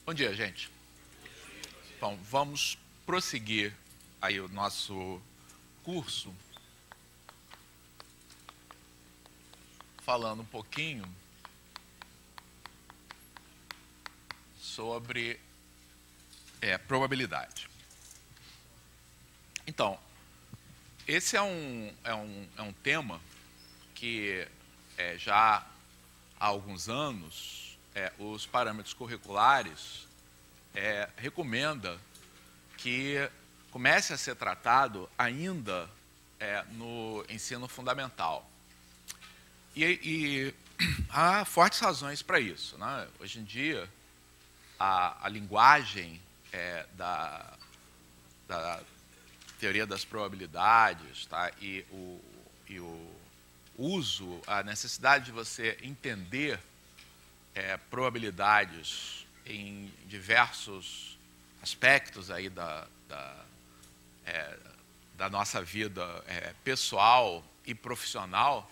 Bom dia, gente. Bom, vamos prosseguir aí o nosso curso falando um pouquinho sobre probabilidade. Então, esse é um tema que já há alguns anos os parâmetros curriculares recomenda que comece a ser tratado ainda no ensino fundamental. E há fortes razões para isso, né? Hoje em dia, a linguagem da teoria das probabilidades, tá? e o uso, a necessidade de você entender probabilidades em diversos aspectos aí da nossa vida pessoal e profissional,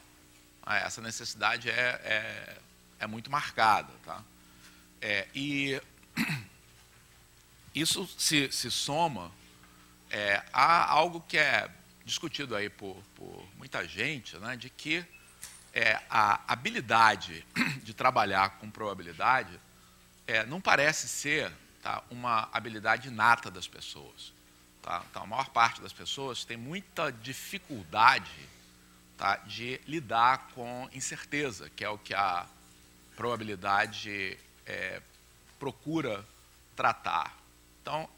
essa necessidade é muito marcada. Tá? E isso se soma a algo que é discutido aí por muita gente, né, de que a habilidade de trabalhar com probabilidade não parece ser, tá, uma habilidade inata das pessoas. Tá? Então, a maior parte das pessoas tem muita dificuldade, tá, de lidar com incerteza, que é o que a probabilidade procura tratar. Então,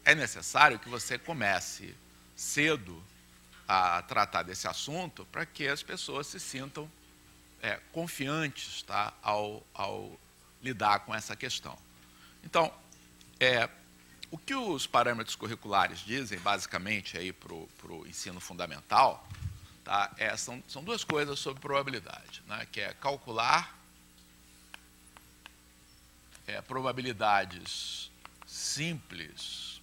é necessário que você comece cedo a tratar desse assunto para que as pessoas se sintam confiantes, tá, ao lidar com essa questão. Então, o que os parâmetros curriculares dizem, basicamente, para o ensino fundamental, tá, são duas coisas sobre probabilidade, né, que é calcular probabilidades simples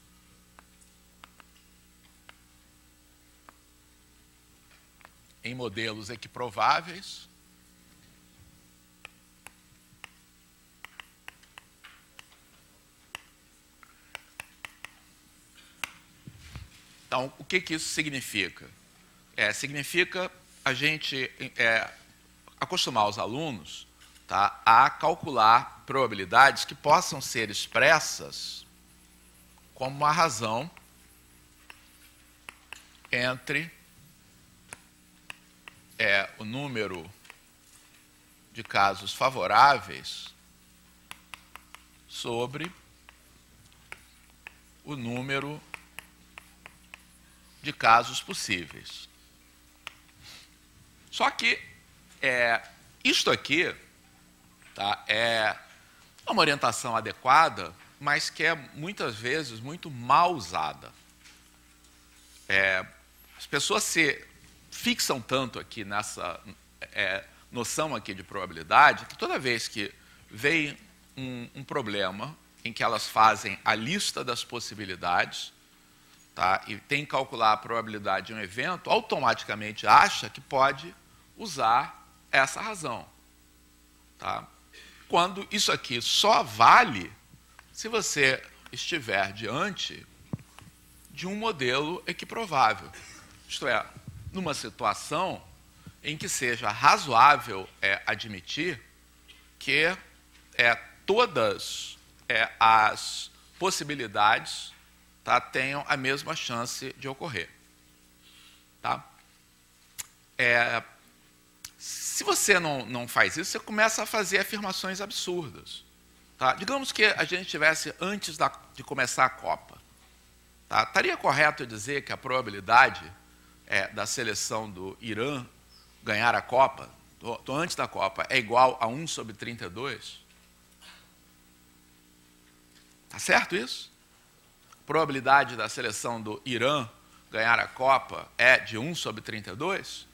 em modelos equiprováveis Então, o que isso significa? Significa a gente acostumar os alunos, tá, a calcular probabilidades que possam ser expressas como uma razão entre o número de casos favoráveis sobre o número de casos possíveis. Só que isto aqui, tá, é uma orientação adequada, mas que é muitas vezes muito mal usada. As pessoas se fixam tanto aqui nessa noção aqui de probabilidade que toda vez que vem um problema em que elas fazem a lista das possibilidades, tá, e tem que calcular a probabilidade de um evento, automaticamente acha que pode usar essa razão. Tá? Quando isso aqui só vale se você estiver diante de um modelo equiprovável. Isto é, numa situação em que seja razoável admitir que todas as possibilidades, tá, tenham a mesma chance de ocorrer. Tá? Se você não faz isso, você começa a fazer afirmações absurdas. Tá? Digamos que a gente estivesse antes de começar a Copa. Tá? Estaria correto eu dizer que a probabilidade da seleção do Irã ganhar a Copa, antes da Copa, é igual a 1/32? Tá certo isso? A probabilidade da seleção do Irã ganhar a Copa é de 1/32?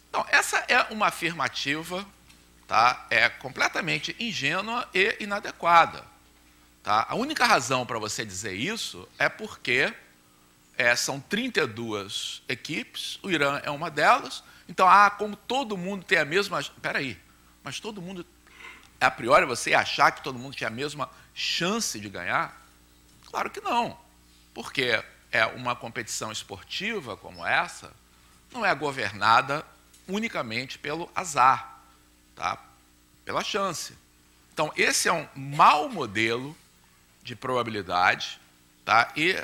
Então, essa é uma afirmativa, tá, completamente ingênua e inadequada. Tá? A única razão para você dizer isso é porque são 32 equipes, o Irã é uma delas, então, como todo mundo tem a mesma... Espera aí, mas todo mundo... a priori, você ia achar que todo mundo tinha a mesma chance de ganhar? Claro que não, porque uma competição esportiva como essa não é governada unicamente pelo azar, tá? Pela chance. Então, esse é um mau modelo de probabilidade, tá? E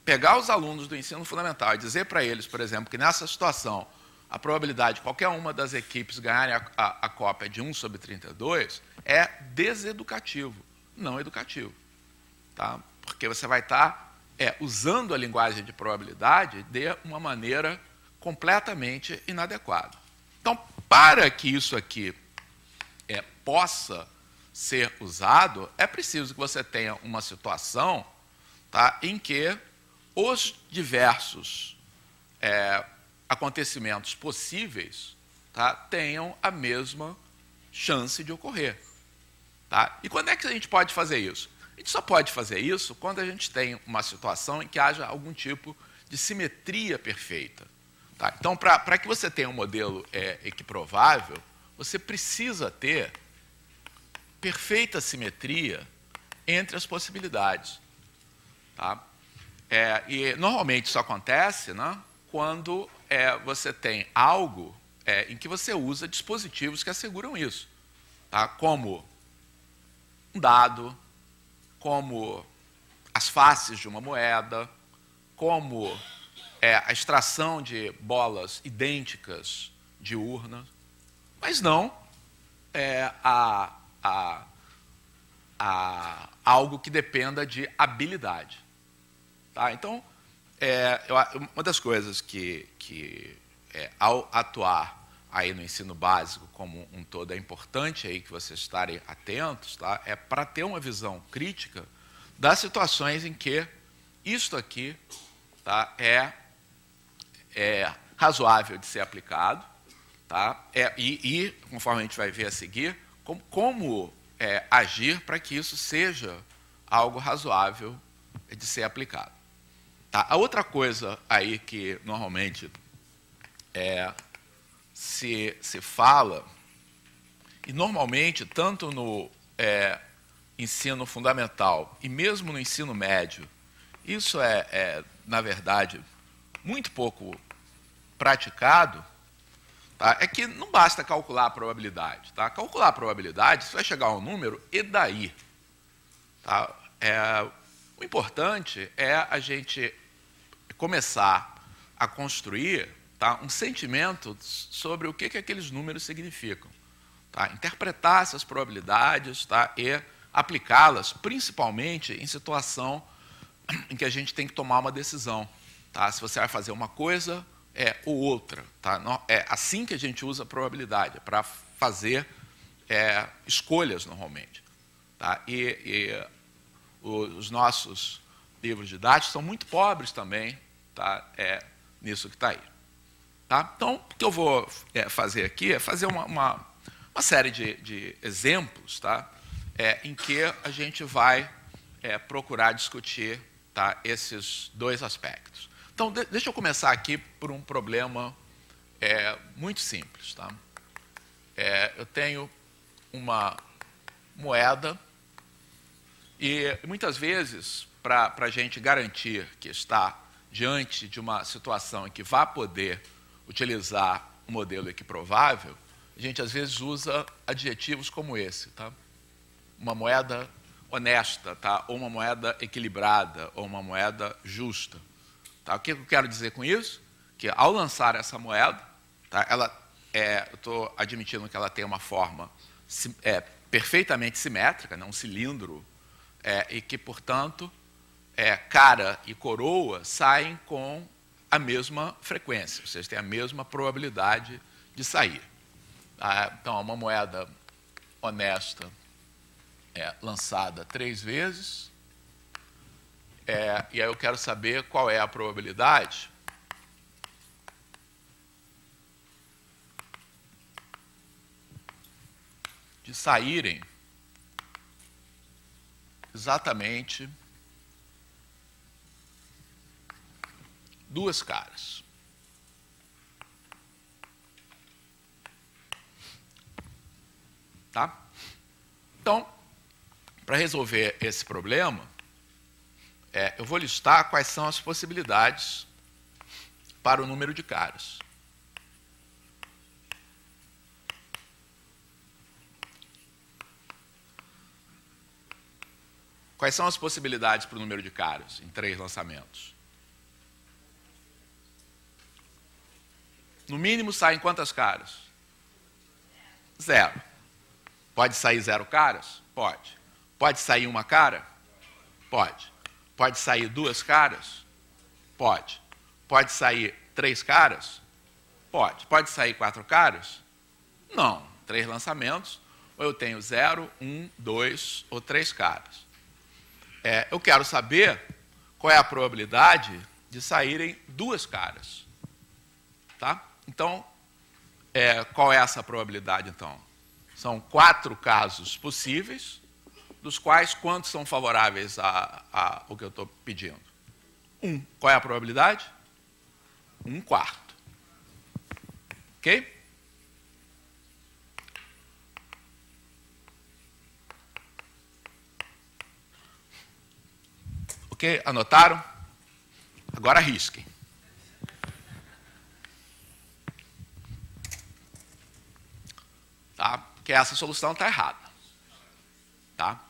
pegar os alunos do ensino fundamental e dizer para eles, por exemplo, que nessa situação a probabilidade de qualquer uma das equipes ganharem a Copa é de 1/32 é deseducativo, não educativo, tá? Porque você vai estar usando a linguagem de probabilidade de uma maneira completamente inadequada. Então, para que isso aqui possa ser usado, é preciso que você tenha uma situação, tá, em que os diversos acontecimentos possíveis, tá, tenham a mesma chance de ocorrer. Tá? E quando é que a gente pode fazer isso? A gente só pode fazer isso quando a gente tem uma situação em que haja algum tipo de simetria perfeita. Tá? Então, para que você tenha um modelo equiprovável, você precisa ter perfeita simetria entre as possibilidades. Tá? E normalmente isso acontece, né, quando você tem algo em que você usa dispositivos que asseguram isso, tá? Como um dado, como as faces de uma moeda, como a extração de bolas idênticas de urna, mas não algo que dependa de habilidade. Tá? Então, uma das coisas que ao atuar aí no ensino básico como um todo, é importante aí que vocês estarem atentos, tá? É para ter uma visão crítica das situações em que isto aqui, tá, é razoável de ser aplicado, tá? E, conforme a gente vai ver a seguir, como agir para que isso seja algo razoável de ser aplicado. Tá? A outra coisa aí que normalmente se fala, e normalmente, tanto no ensino fundamental e mesmo no ensino médio, isso na verdade, muito pouco praticado, tá? É que não basta calcular a probabilidade. Tá? Calcular a probabilidade, você vai chegar a um número, e daí? Tá? O importante é a gente começar a construir, tá, um sentimento sobre o que aqueles números significam. Tá? Interpretar essas probabilidades, tá, e aplicá-las, principalmente em situação em que a gente tem que tomar uma decisão. Tá? Se você vai fazer uma coisa ou outra. Tá? É assim que a gente usa a probabilidade, para fazer escolhas normalmente. Tá? E os nossos livros didáticos são muito pobres também, tá, nisso que está aí. Tá? Então, o que eu vou fazer aqui é fazer uma série de exemplos, tá, em que a gente vai procurar discutir, tá, esses dois aspectos. Então, deixa eu começar aqui por um problema muito simples. Tá? Eu tenho uma moeda e, muitas vezes, para a gente garantir que está diante de uma situação em que vá poder utilizar um modelo equiprovável, a gente, às vezes, usa adjetivos como esse. Tá? Uma moeda honesta, tá? Ou uma moeda equilibrada, ou uma moeda justa. Tá? O que eu quero dizer com isso? Que, ao lançar essa moeda, tá, eu estou admitindo que ela tem uma forma perfeitamente simétrica, né, um cilindro, e que, portanto, cara e coroa saem com a mesma frequência, ou seja, tem a mesma probabilidade de sair. Então, uma moeda honesta lançada 3 vezes, e aí eu quero saber qual é a probabilidade de saírem exatamente 2 caras. Tá? Então, para resolver esse problema, eu vou listar quais são as possibilidades para o número de caras. Quais são as possibilidades para o número de caras em 3 lançamentos? No mínimo, saem quantas caras? 0. Pode sair 0 caras? Pode. Pode sair 1 cara? Pode. Pode sair 2 caras? Pode. Pode sair 3 caras? Pode. Pode sair 4 caras? Não. 3 lançamentos, ou eu tenho 0, 1, 2 ou 3 caras. Eu quero saber qual é a probabilidade de saírem 2 caras. Tá? Então, qual é essa probabilidade, então? São 4 casos possíveis, dos quais quantos são favoráveis ao que eu estou pedindo? 1. Qual é a probabilidade? 1/4. Ok? Ok? Anotaram? Agora risquem. Tá? Porque essa solução está errada. Tá?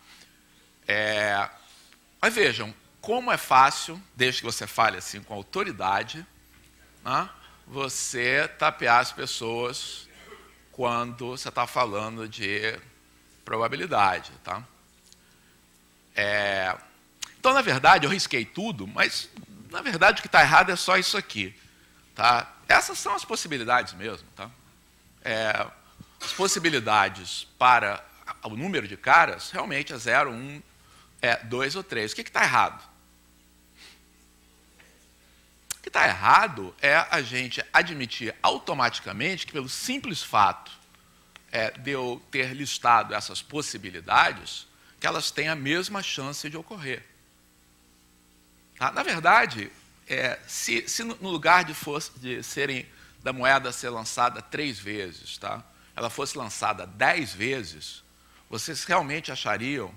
Mas vejam, como é fácil, desde que você fale assim com autoridade, né, você tapear as pessoas quando você está falando de probabilidade. Tá? Então, na verdade, eu risquei tudo, mas, na verdade, o que está errado é só isso aqui. Tá? Essas são as possibilidades mesmo. Tá? As possibilidades para o número de caras realmente é 0, 1, 2 ou 3. O que está errado? O que está errado é a gente admitir automaticamente que, pelo simples fato de eu ter listado essas possibilidades, que elas têm a mesma chance de ocorrer. Tá? Na verdade, se no lugar de serem da moeda ser lançada 3 vezes, tá? Ela fosse lançada 10 vezes, vocês realmente achariam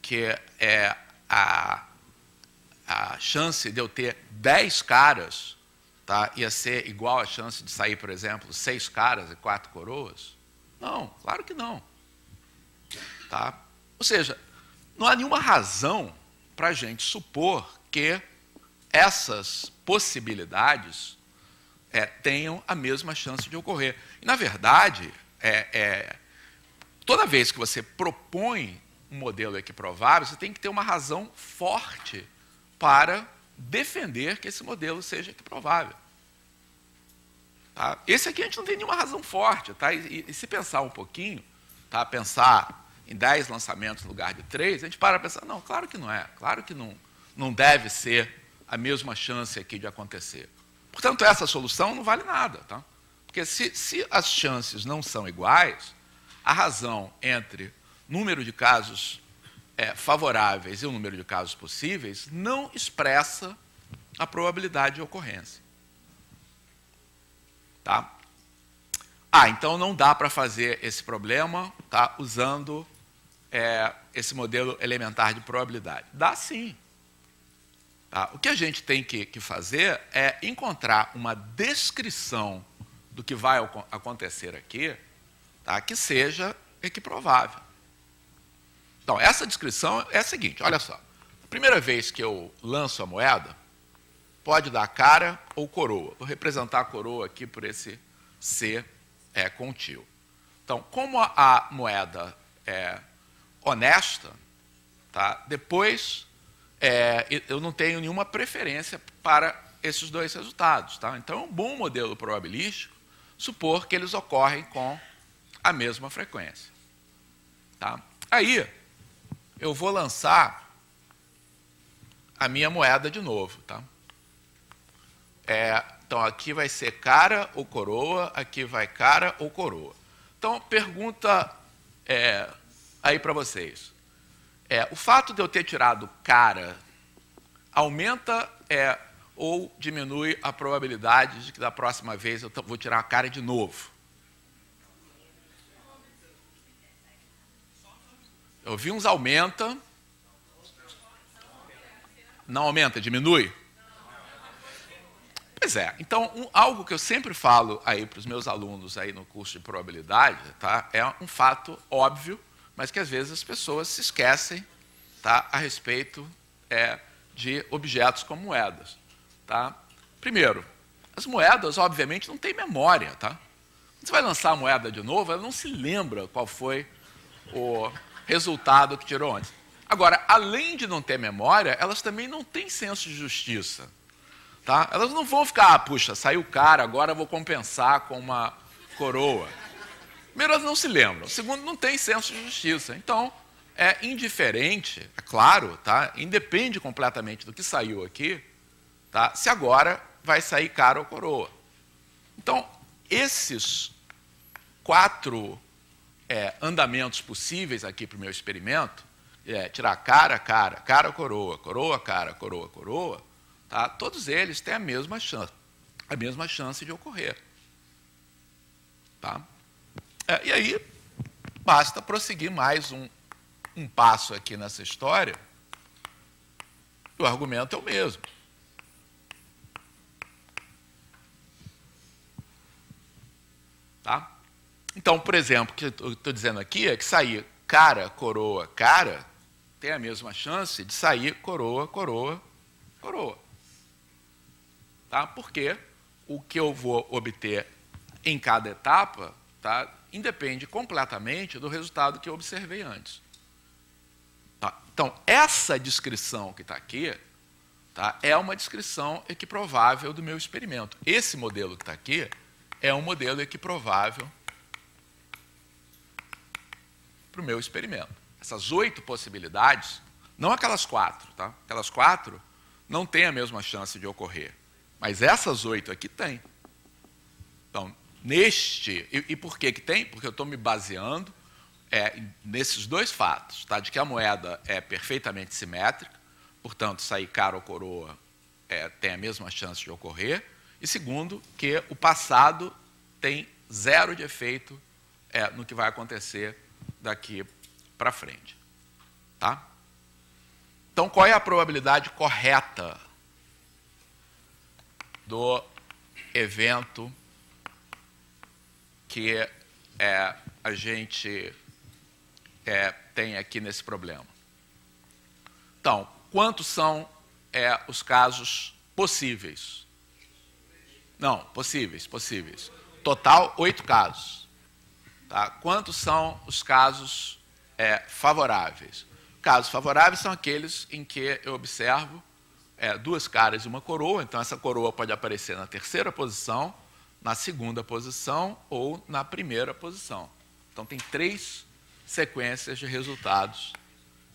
que a chance de eu ter 10 caras, tá, ia ser igual à chance de sair, por exemplo, 6 caras e 4 coroas? Não, claro que não. Tá? Ou seja, não há nenhuma razão para a gente supor que essas possibilidades tenham a mesma chance de ocorrer. E, na verdade, toda vez que você propõe um modelo equiprovável, você tem que ter uma razão forte para defender que esse modelo seja equiprovável. Tá? Esse aqui a gente não tem nenhuma razão forte. Tá? E se pensar um pouquinho, tá? Pensar em 10 lançamentos no lugar de 3, a gente para pensar, não, claro que não é. Claro que não deve ser a mesma chance aqui de acontecer. Portanto, essa solução não vale nada. Tá? Porque se as chances não são iguais, a razão entre número de casos favoráveis e o número de casos possíveis não expressa a probabilidade de ocorrência. Tá? Então não dá para fazer esse problema, tá, usando esse modelo elementar de probabilidade. Dá sim. Tá? O que a gente tem que fazer é encontrar uma descrição do que vai acontecer aqui, tá, que seja equiprovável. Então, essa descrição é a seguinte, olha só. A primeira vez que eu lanço a moeda, pode dar cara ou coroa. Vou representar a coroa aqui por esse C com tio. Então, como a moeda é honesta, tá, depois eu não tenho nenhuma preferência para esses 2 resultados. Tá? Então, é um bom modelo probabilístico supor que eles ocorrem com a mesma frequência. Tá? Aí, eu vou lançar a minha moeda de novo. Tá? Então, aqui vai ser cara ou coroa, aqui vai cara ou coroa. Então, pergunta aí para vocês. O fato de eu ter tirado cara aumenta ou diminui a probabilidade de que da próxima vez eu vou tirar a cara de novo? Eu vi uns aumenta. Não aumenta, diminui? Pois é. Então, algo que eu sempre falo aí para os meus alunos aí no curso de probabilidade, tá? É um fato óbvio, mas que às vezes as pessoas se esquecem, tá? A respeito de objetos como moedas. Tá? Primeiro, as moedas, obviamente, não têm memória. Tá? Você vai lançar a moeda de novo, ela não se lembra qual foi o resultado que tirou antes. Agora, além de não ter memória, elas também não têm senso de justiça. Tá? Elas não vão ficar, puxa, saiu caro, agora eu vou compensar com uma coroa. Primeiro, elas não se lembram. Segundo, não tem senso de justiça. Então, é indiferente, é claro, tá? Independe completamente do que saiu aqui, tá? Se agora vai sair cara ou coroa. Então, esses 4 andamentos possíveis aqui para o meu experimento, tirar cara, coroa, cara, coroa, tá? Todos eles têm a mesma chance de ocorrer. Tá? E aí, basta prosseguir mais um passo aqui nessa história, o argumento é o mesmo. Tá? Então, por exemplo, o que eu estou dizendo aqui é que sair cara, coroa, cara, tem a mesma chance de sair coroa, coroa, coroa. Tá? Porque o que eu vou obter em cada etapa, tá, independe completamente do resultado que eu observei antes. Tá? Então, essa descrição que está aqui, tá, é uma descrição equiprovável do meu experimento. Esse modelo que está aqui é um modelo equiprovável para o meu experimento. Essas 8 possibilidades, não aquelas 4, tá? Aquelas 4 não têm a mesma chance de ocorrer, mas essas 8 aqui têm. Então, e por que tem? Porque eu estou me baseando nesses 2 fatos, tá? De que a moeda é perfeitamente simétrica, portanto, sair cara ou coroa tem a mesma chance de ocorrer, e segundo, que o passado tem 0 de efeito no que vai acontecer daqui para frente. Tá? Então, qual é a probabilidade correta do evento que a gente tem aqui nesse problema? Então, quantos são os casos possíveis? Não, possíveis. Total, 8 casos. Tá? Quantos são os casos favoráveis? Casos favoráveis são aqueles em que eu observo 2 caras e uma coroa, então essa coroa pode aparecer na 3ª posição, na 2ª posição ou na 1ª posição. Então tem 3 sequências de resultados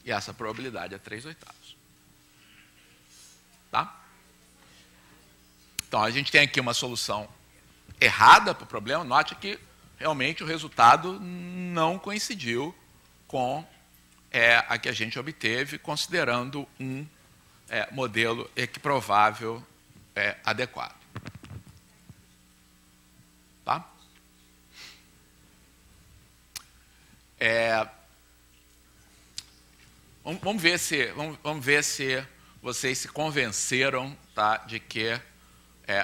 e essa probabilidade é 3/8. Tá? Então a gente tem aqui uma solução errada para o problema. Note que realmente o resultado não coincidiu com a que a gente obteve, considerando um modelo equiprovável adequado. Tá? Vamos ver se vocês se convenceram, tá, de que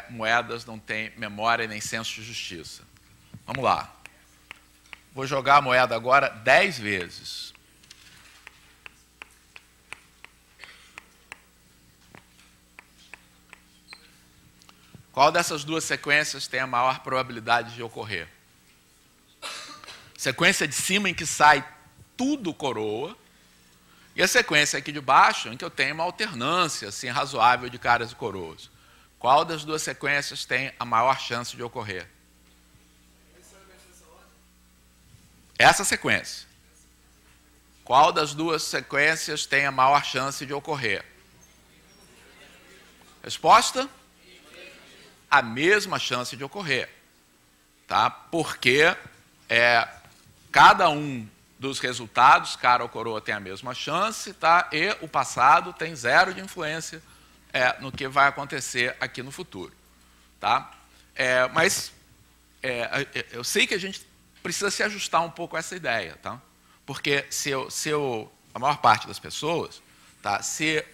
moedas não têm memória nem senso de justiça. Vamos lá. Vou jogar a moeda agora 10 vezes. Qual dessas 2 sequências tem a maior probabilidade de ocorrer? Sequência de cima em que sai tudo coroa, e a sequência aqui de baixo em que eu tenho uma alternância assim, razoável de caras e coroas. Qual das 2 sequências tem a maior chance de ocorrer? Essa sequência. Qual das 2 sequências tem a maior chance de ocorrer? Resposta? A mesma chance de ocorrer. Tá? Porque cada um dos resultados, cara ou coroa, tem a mesma chance, tá? E o passado tem 0 de influência no que vai acontecer aqui no futuro. Tá? Mas eu sei que a gente precisa se ajustar um pouco a essa ideia. Tá? Porque a maior parte das pessoas, tá, se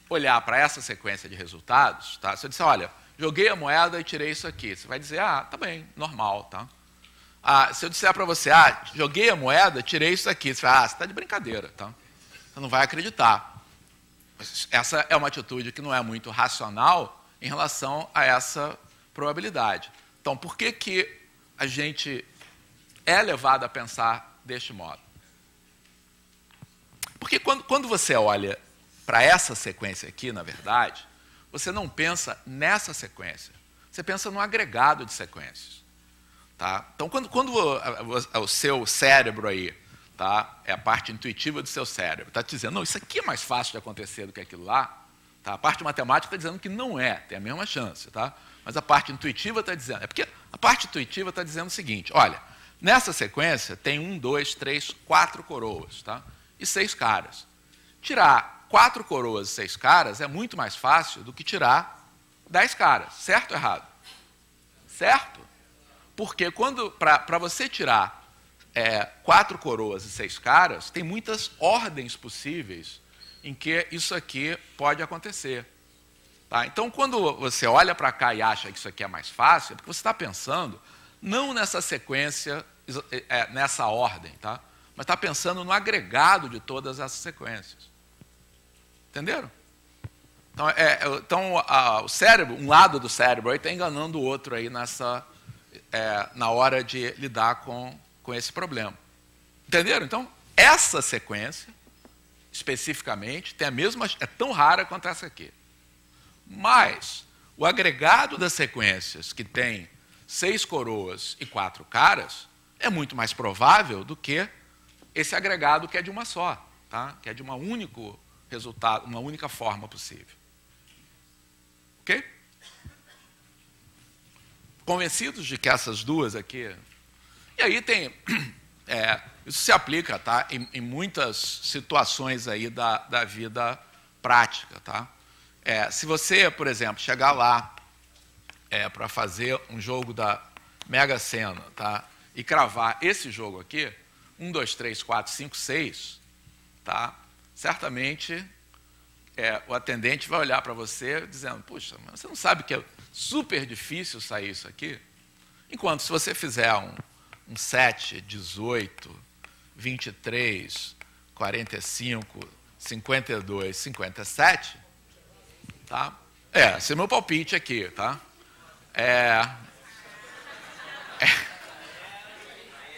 olhar para essa sequência de resultados, tá, se eu disser, olha, joguei a moeda e tirei isso aqui, você vai dizer, ah, tá bem, normal, tá? Ah, se eu disser para você, ah, joguei a moeda, tirei isso aqui, você vai, ah, você está de brincadeira, tá? Você não vai acreditar. Essa é uma atitude que não é muito racional em relação a essa probabilidade. Então, por que a gente é levado a pensar deste modo? Porque quando você olha para essa sequência aqui, na verdade, você não pensa nessa sequência. Você pensa no agregado de sequências. Tá? Então, quando o seu cérebro aí, tá, é a parte intuitiva do seu cérebro, está te dizendo, não, isso aqui é mais fácil de acontecer do que aquilo lá, tá? A parte matemática está dizendo que não é, tem a mesma chance. Tá? Mas a parte intuitiva está dizendo... É porque a parte intuitiva está dizendo o seguinte, olha, nessa sequência tem 1, 2, 3, 4 coroas, tá? E 6 caras. Tirar 4 coroas e 6 caras é muito mais fácil do que tirar 10 caras. Certo ou errado? Certo? Porque para você tirar 4 coroas e 6 caras, tem muitas ordens possíveis em que isso aqui pode acontecer. Tá? Então, quando você olha para cá e acha que isso aqui é mais fácil, é porque você está pensando não nessa sequência, nessa ordem, tá? Mas está pensando no agregado de todas essas sequências. Entenderam? Então, o cérebro, um lado do cérebro está enganando o outro aí na hora de lidar com esse problema. Entenderam? Então, essa sequência, especificamente, tem a mesma, é tão rara quanto essa aqui. Mas o agregado das sequências que tem 6 coroas e 4 caras é muito mais provável do que esse agregado que é de uma só, tá? Que é de um único resultado, uma única forma possível. Ok? Convencidos de que essas duas aqui... E aí tem... isso se aplica, tá, em muitas situações aí da vida prática. Tá? Se você, por exemplo, chegar lá para fazer um jogo da Mega Sena, tá, e cravar esse jogo aqui, 1, 2, 3, 4, 5, 6, tá, certamente o atendente vai olhar para você dizendo, puxa, mas você não sabe que é super difícil sair isso aqui? Enquanto se você fizer um 7, 18, 23, 45, 52, 57, tá? Esse é o meu palpite aqui, tá?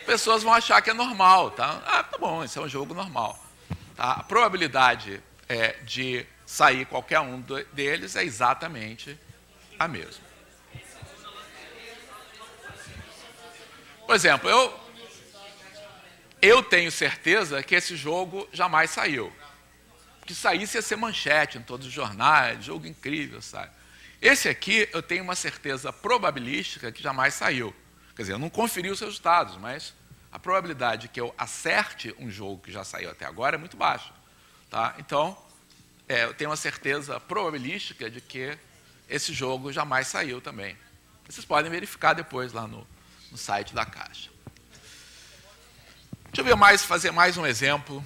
Pessoas vão achar que é normal, tá? Ah, tá bom, esse é um jogo normal. Tá? A probabilidade de sair qualquer um deles é exatamente a mesma. Por exemplo, eu tenho certeza que esse jogo jamais saiu. Que saísse ia ser manchete em todos os jornais, jogo incrível, sabe? Esse aqui eu tenho uma certeza probabilística que jamais saiu. Quer dizer, eu não conferi os resultados, mas a probabilidade de que eu acerte um jogo que já saiu até agora é muito baixa. Tá? Então, eu tenho uma certeza probabilística de que esse jogo jamais saiu também. Vocês podem verificar depois lá no site da Caixa. Deixa eu fazer mais um exemplo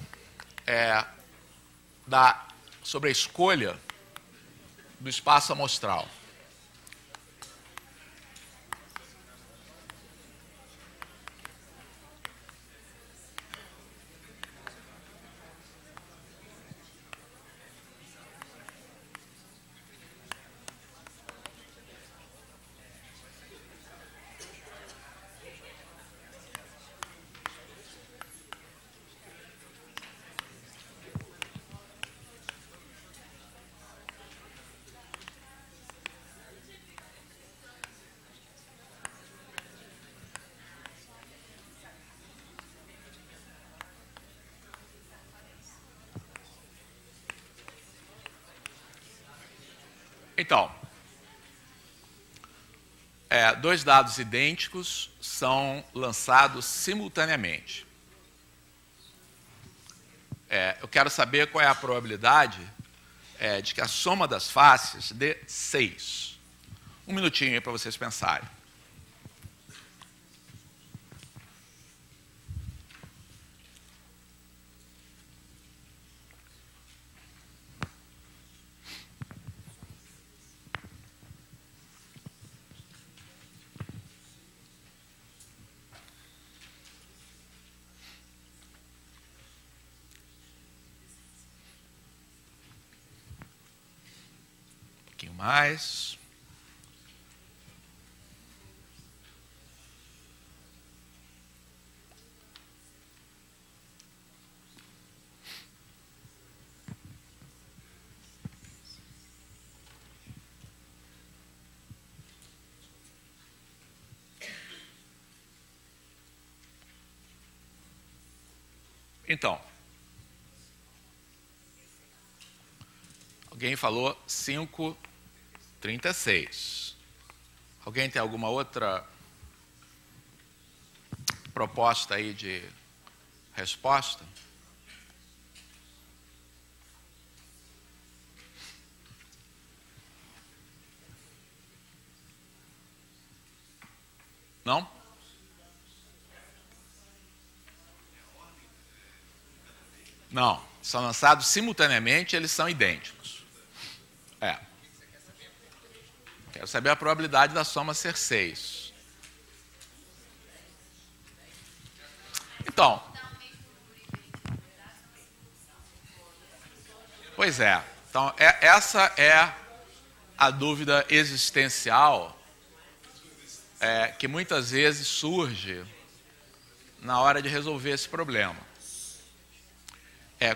sobre a escolha do espaço amostral. Então, 2 dados idênticos são lançados simultaneamente. Eu quero saber qual é a probabilidade de que a soma das faces dê 6. Um minutinho aí para vocês pensarem. mais. Então, alguém falou 5,36. Alguém tem alguma outra proposta aí de resposta? Não? Não, são lançados simultaneamente, eles são idênticos. Quero saber a probabilidade da soma ser 6. Então, pois é. Então, essa é a dúvida existencial que muitas vezes surge na hora de resolver esse problema.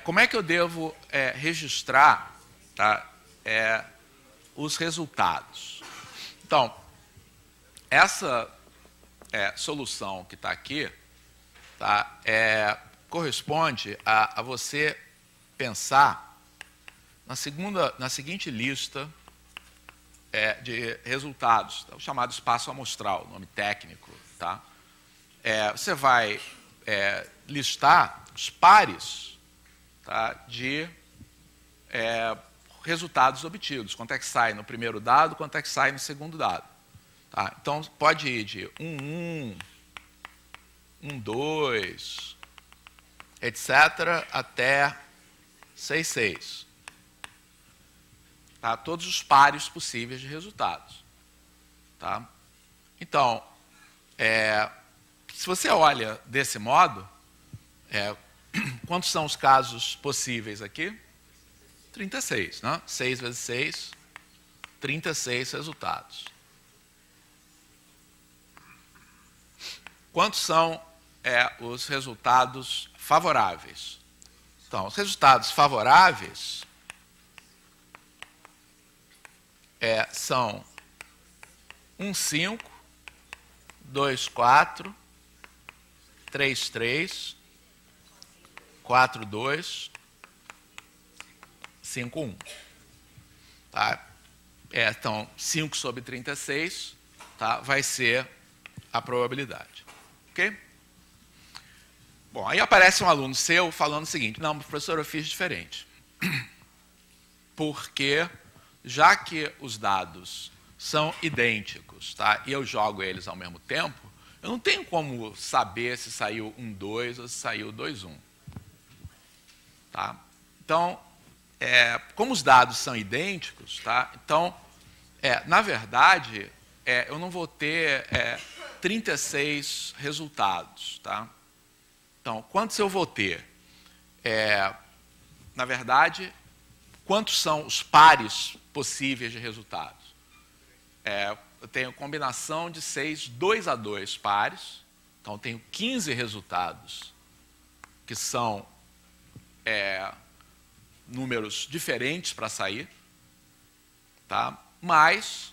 Como é que eu devo registrar, tá, os resultados? Então, essa solução que está aqui, tá, corresponde a você pensar na seguinte lista de resultados, tá, o chamado espaço amostral, nome técnico. Tá? Você vai listar os pares, tá, de resultados obtidos. Quanto é que sai no primeiro dado, quanto é que sai no segundo dado. Tá? Então, pode ir de 1, 1, 2, etc., até 6, 6. Tá? Todos os pares possíveis de resultados. Tá? Então, se você olha desse modo, quantos são os casos possíveis aqui? 36, né? 6 vezes 6, 36 resultados. Quantos são os resultados favoráveis? Então, os resultados favoráveis são 1, 5, 2, 4, 3, 3, 4, 2, 5, 1. Tá? Então, 5 sobre 36, tá, vai ser a probabilidade. Ok? Bom, aí aparece um aluno seu falando o seguinte: não, professor, eu fiz diferente. Porque, já que os dados são idênticos, tá, e eu jogo eles ao mesmo tempo, eu não tenho como saber se saiu 1, 2 ou se saiu 2, 1. Tá? Então, como os dados são idênticos, tá? Então, na verdade, eu não vou ter 36 resultados. Tá? Então, quantos eu vou ter? Na verdade, quantos são os pares possíveis de resultados? Eu tenho combinação de 6, 2 a 2 pares. Então, eu tenho 15 resultados que são números diferentes para sair, tá? Mais,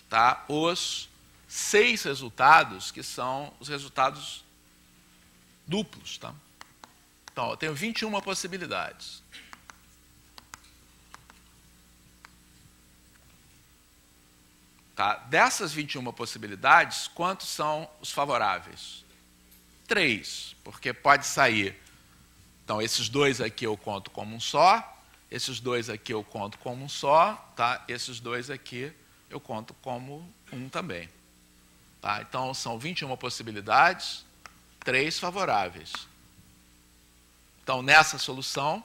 tá, os 6 resultados que são os resultados duplos. Tá? Então, eu tenho 21 possibilidades. Tá? Dessas 21 possibilidades, quantos são os favoráveis? 3, porque pode sair. Então, esses 2 aqui eu conto como um só, esses 2 aqui eu conto como um só, tá? Esses 2 aqui eu conto como um também. Tá? Então, são 21 possibilidades, 3 favoráveis. Então, nessa solução,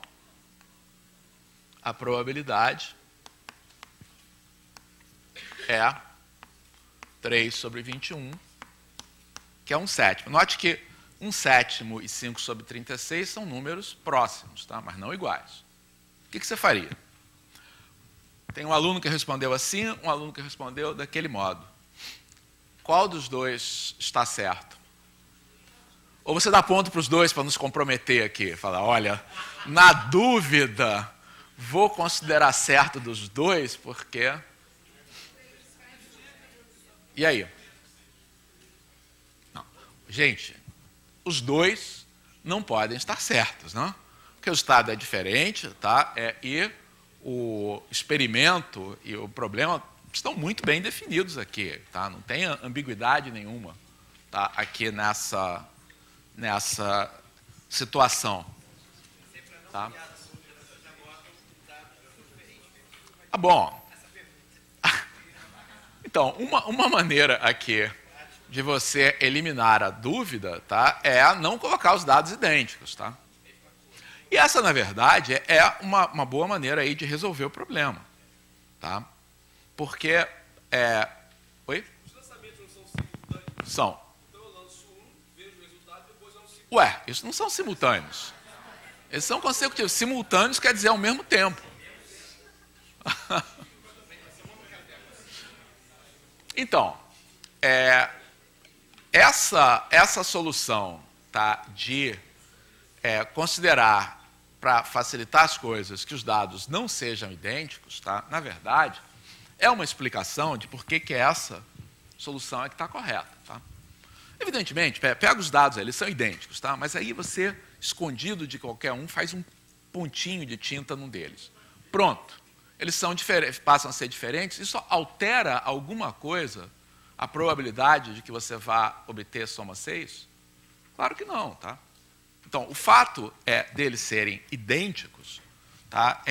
a probabilidade é 3 sobre 21, que é 1/7. Note que 1/7 e 5 sobre 36 são números próximos, tá? Mas não iguais. O que você faria? tem um aluno que respondeu assim, um aluno que respondeu daquele modo. Qual dos dois está certo? Ou você dá ponto para os dois para nos comprometer aqui? Falar, olha, na dúvida, vou considerar certo dos dois, porque... E aí? Não. Gente, os dois não podem estar certos, não? Porque o estado é diferente, tá? E o experimento e o problema estão muito bem definidos aqui, tá? Não tem ambiguidade nenhuma, tá? Aqui nessa situação, tá? Ah, bom. Então, uma maneira aqui de você eliminar a dúvida, tá, é não colocar os dados idênticos, tá? E essa, na verdade, é uma boa maneira aí de resolver o problema, tá? Porque Oi? Os lançamentos não são simultâneos? São. Então eu lanço um, vejo o resultado e depois eu lanço o... Ué, isso não são simultâneos. Eles são consecutivos. Simultâneos quer dizer ao mesmo tempo. Então, essa solução, tá, de considerar, para facilitar as coisas, que os dados não sejam idênticos, tá, na verdade, é uma explicação de por que essa solução é que está correta. Tá? Evidentemente, pega os dados, eles são idênticos, tá, mas aí você, escondido de qualquer um, faz um pontinho de tinta num deles. Pronto. Eles passam a ser diferentes, isso altera alguma coisa a probabilidade de que você vá obter soma 6? Claro que não, tá? Então, o fato deles serem idênticos, tá,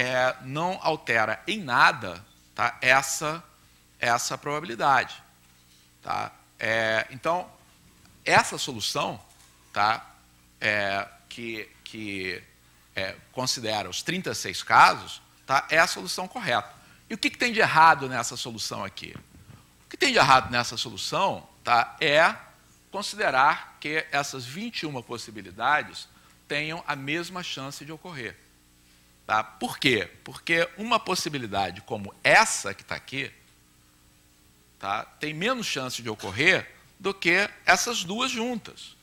não altera em nada, tá, essa probabilidade. Tá? Então, essa solução, tá, que considera os 36 casos, tá, é a solução correta. E o que tem de errado nessa solução aqui? O que tem de errado nessa solução, tá, é considerar que essas 21 possibilidades tenham a mesma chance de ocorrer. Tá? Por quê? Porque uma possibilidade como essa que está aqui, tá, tem menos chance de ocorrer do que essas duas juntas.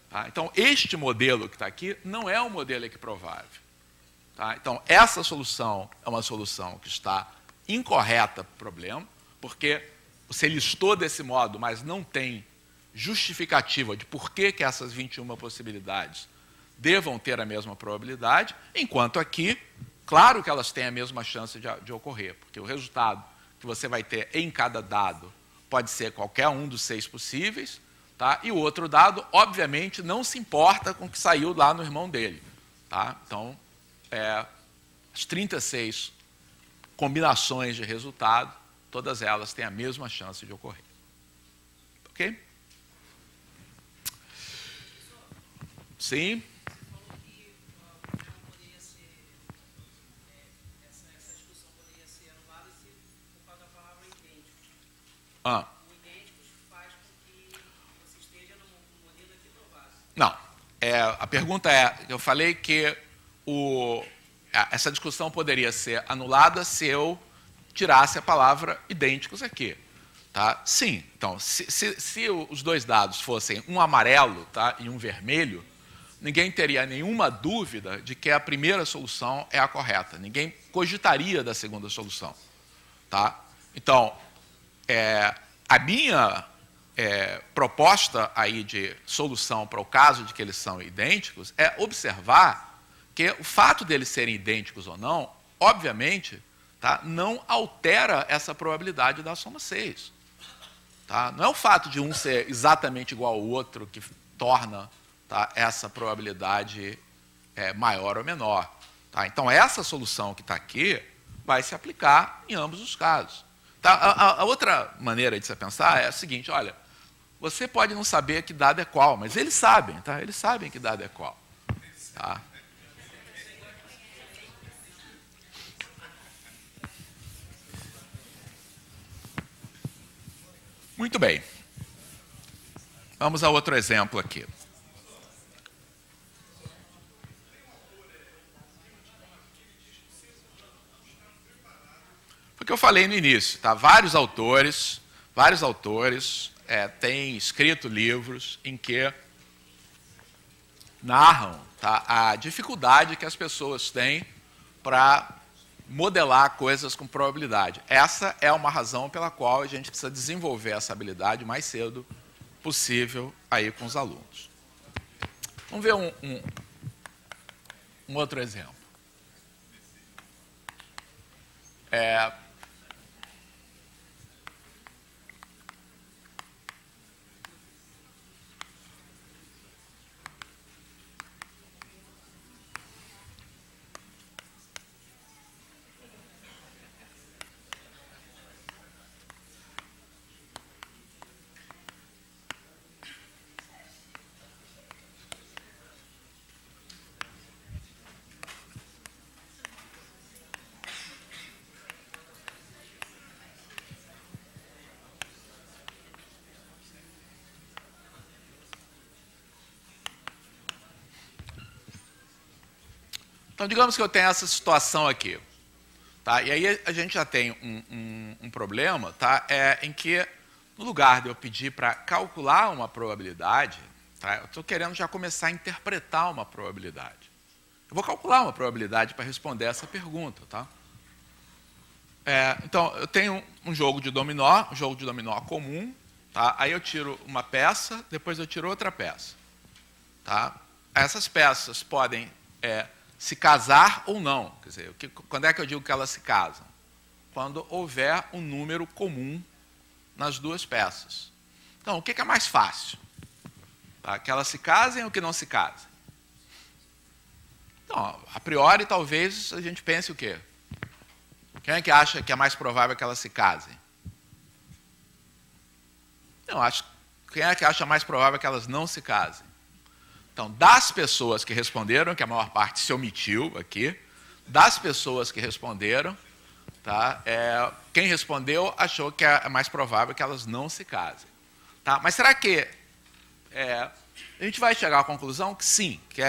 Tá? Então, este modelo que está aqui não é um modelo equiprovável. Tá? Então, essa solução é uma solução que está incorreta para o problema, porque você listou desse modo, mas não tem justificativa de por que essas 21 possibilidades devam ter a mesma probabilidade, enquanto aqui, claro que elas têm a mesma chance de ocorrer, porque o resultado que você vai ter em cada dado pode ser qualquer um dos 6 possíveis, tá? E o outro dado, obviamente, não se importa com o que saiu lá no irmão dele. Tá? Então, as 36 combinações de resultado, todas elas têm a mesma chance de ocorrer. Ok? Sim? Não. A pergunta eu falei que essa discussão poderia ser anulada se eu tirasse a palavra idênticos aqui. Tá? Sim. Então, se os dois dados fossem um amarelo, tá, e um vermelho, ninguém teria nenhuma dúvida de que a primeira solução é a correta. Ninguém cogitaria da segunda solução. Tá? Então, a minha proposta aí de solução para o caso de que eles são idênticos é observar que o fato deles serem idênticos ou não, obviamente, tá, não altera essa probabilidade da soma 6. Tá? Não é o fato de um ser exatamente igual ao outro que torna, tá, essa probabilidade maior ou menor. Tá? Então, essa solução que está aqui vai se aplicar em ambos os casos. Tá? A outra maneira de você pensar é a seguinte, olha, você pode não saber que dado é qual, mas eles sabem, tá? Eles sabem que dado é qual. Tá? Muito bem. Vamos a outro exemplo aqui. que eu falei no início, tá? Vários autores têm escrito livros em que narram, tá, a dificuldade que as pessoas têm para modelar coisas com probabilidade. Essa é uma razão pela qual a gente precisa desenvolver essa habilidade o mais cedo possível aí com os alunos. Vamos ver um outro exemplo. Então, digamos que eu tenho essa situação aqui. Tá? E aí a gente já tem um problema, tá? Em que, no lugar de eu pedir para calcular uma probabilidade, tá? Eu estou querendo já começar a interpretar uma probabilidade. Eu vou calcular uma probabilidade para responder essa pergunta. Tá? Então, eu tenho um jogo de dominó comum. Tá? Aí eu tiro uma peça, depois eu tiro outra peça. Tá? Essas peças podem se casar ou não. Quer dizer, quando é que eu digo que elas se casam? Quando houver um número comum nas duas peças. Então, o que é mais fácil? Tá? Que elas se casem ou que não se casem? Então, a priori, talvez a gente pense o quê? Quem é que acha que é mais provável que elas se casem? Não, quem é que acha mais provável que elas não se casem? Então, das pessoas que responderam, que a maior parte se omitiu aqui, das pessoas que responderam, tá, quem respondeu achou que é mais provável que elas não se casem. Tá? Mas será que a gente vai chegar à conclusão que sim, que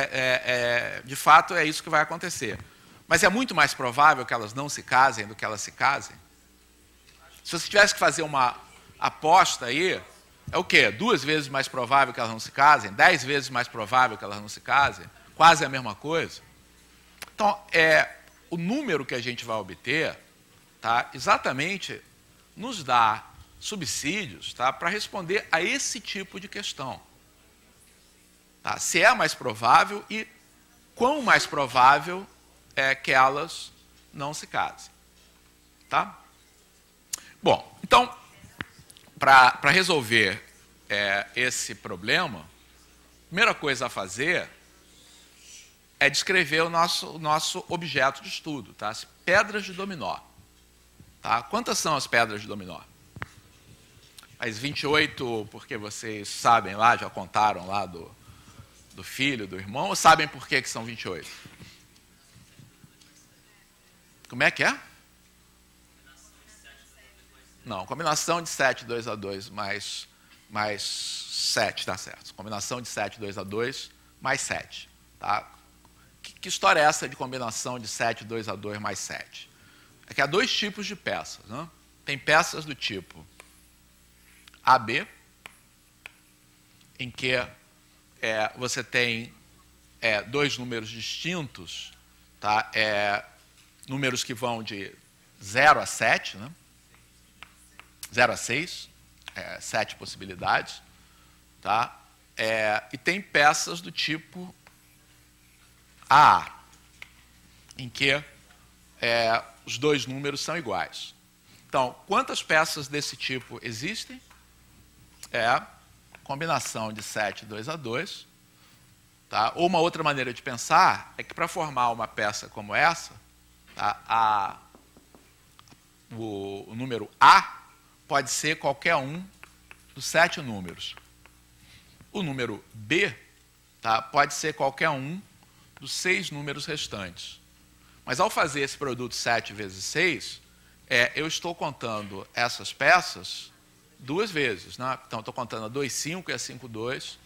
de fato é isso que vai acontecer. Mas é muito mais provável que elas não se casem do que elas se casem? Se você tivesse que fazer uma aposta aí, é o quê? 2 vezes mais provável que elas não se casem? 10 vezes mais provável que elas não se casem? Quase a mesma coisa? Então, o número que a gente vai obter, tá, exatamente nos dá subsídios, tá, para responder a esse tipo de questão. Tá? Se é mais provável e quão mais provável é que elas não se casem. Tá? Bom, então, para resolver esse problema, a primeira coisa a fazer é descrever o nosso objeto de estudo, tá? As pedras de dominó. Tá? Quantas são as pedras de dominó? As 28, porque vocês sabem lá, já contaram lá do filho, do irmão, ou sabem por que são 28? Como é que é? Não, combinação de 7, 2 a 2 mais 7, tá certo. Combinação de 7, 2 a 2 mais 7. Tá? Que história é essa de combinação de 7, 2 a 2 mais 7? É que há 2 tipos de peças. Né? Tem peças do tipo AB, em que você tem 2 números distintos, tá? Números que vão de 0 a 7, né? 0 a 6, 7 possibilidades. Tá? E tem peças do tipo AA, em que os 2 números são iguais. Então, quantas peças desse tipo existem? Combinação de 7 e 2 a 2. Tá? Ou uma outra maneira de pensar é que para formar uma peça como essa, tá, o número A pode ser qualquer um dos 7 números. O número B, tá, pode ser qualquer um dos 6 números restantes. Mas ao fazer esse produto 7 vezes 6, eu estou contando essas peças 2 vezes. Né? Então, estou contando a 2, 5 e a 5, 2,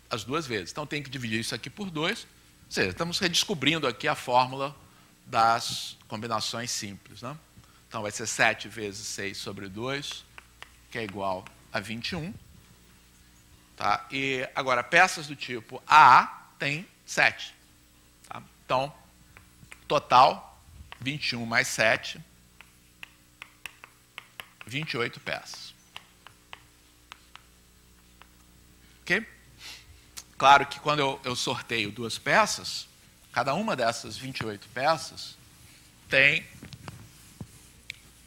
as 2 vezes. Então, tem que dividir isso aqui por 2. Ou seja, estamos redescobrindo aqui a fórmula das combinações simples, né? Então, vai ser 7 vezes 6 sobre 2, que é igual a 21. Tá? E, agora, peças do tipo AA tem 7. Tá? Então, total, 21 mais 7, 28 peças. Ok? Claro que quando eu sorteio duas peças, cada uma dessas 28 peças tem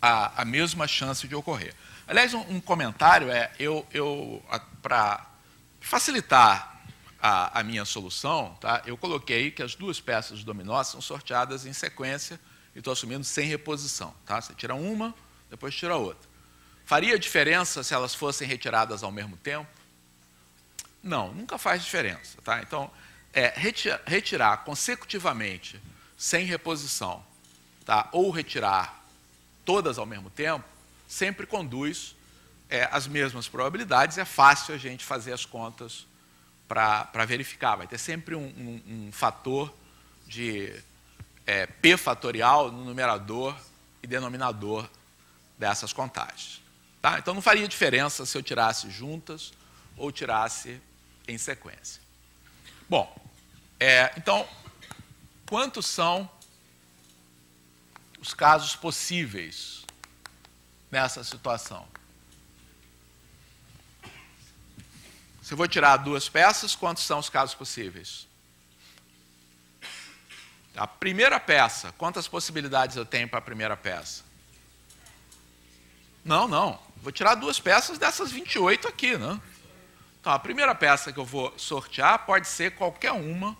a mesma chance de ocorrer. Aliás, um comentário é, para facilitar a minha solução, tá, eu coloquei que as duas peças de dominó são sorteadas em sequência e estou assumindo sem reposição. Tá? Você tira uma, depois tira outra. Faria diferença se elas fossem retiradas ao mesmo tempo? Não, nunca faz diferença. Tá? Então, retirar consecutivamente, sem reposição, tá? Ou retirar todas ao mesmo tempo, sempre conduz as mesmas probabilidades. É fácil a gente fazer as contas para verificar. Vai ter sempre um fator de P fatorial no numerador e denominador dessas contagens. Tá? Então, não faria diferença se eu tirasse juntas ou tirasse em sequência. Bom, então, quantos são os casos possíveis nessa situação? Se eu vou tirar duas peças, quantos são os casos possíveis? A primeira peça, quantas possibilidades eu tenho para a primeira peça? Não. Vou tirar duas peças dessas 28 aqui, né? Então, a primeira peça que eu vou sortear pode ser qualquer uma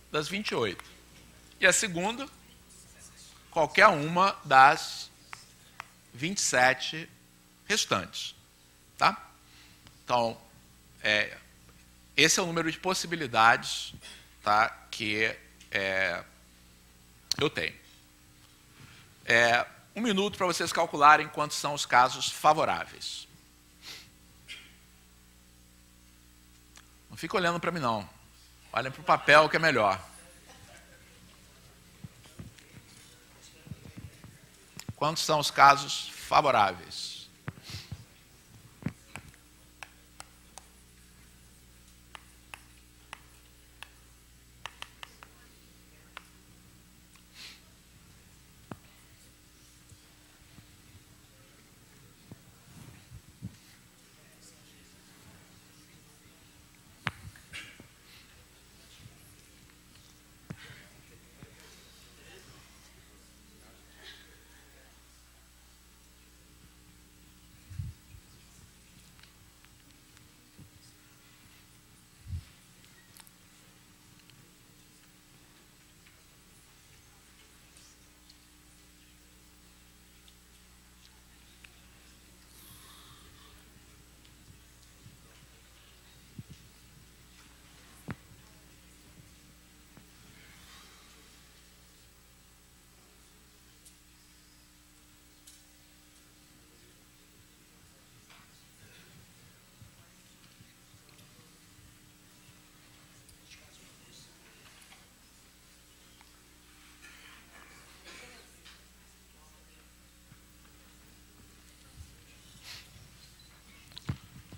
das 28. E a segunda, qualquer uma das 27 restantes. Tá? Então, esse é o número de possibilidades, tá, que eu tenho. 1 minuto para vocês calcularem quantos são os casos favoráveis. Não fica olhando para mim, não. Olhem para o papel, que é melhor. Quantos são os casos favoráveis?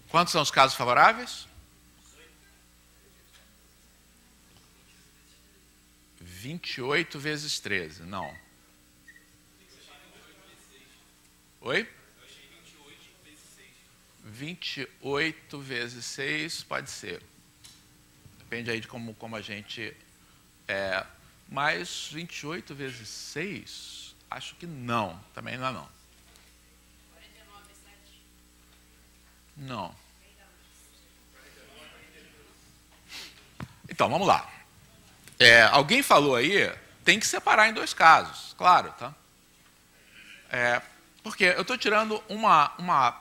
Quantos são os casos favoráveis? 28 vezes 13. Não. Oi? 28 vezes 6 pode ser. Depende aí de como a gente... mas 28 vezes 6, acho que não. Também não é não. 49 vezes 7. Não. Então, vamos lá. Alguém falou aí, tem que separar em dois casos, claro, tá? Porque eu estou tirando uma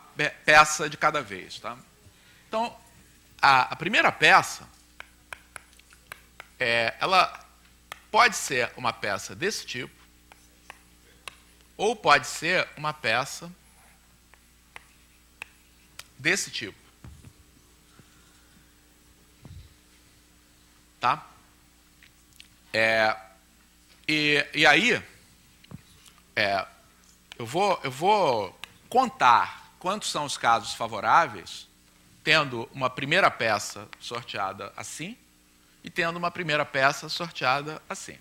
peça de cada vez, tá? Então, a primeira peça, ela pode ser uma peça desse tipo, ou pode ser uma peça desse tipo. Tá? E aí, eu vou contar quantos são os casos favoráveis, tendo uma primeira peça sorteada assim e tendo uma primeira peça sorteada assim.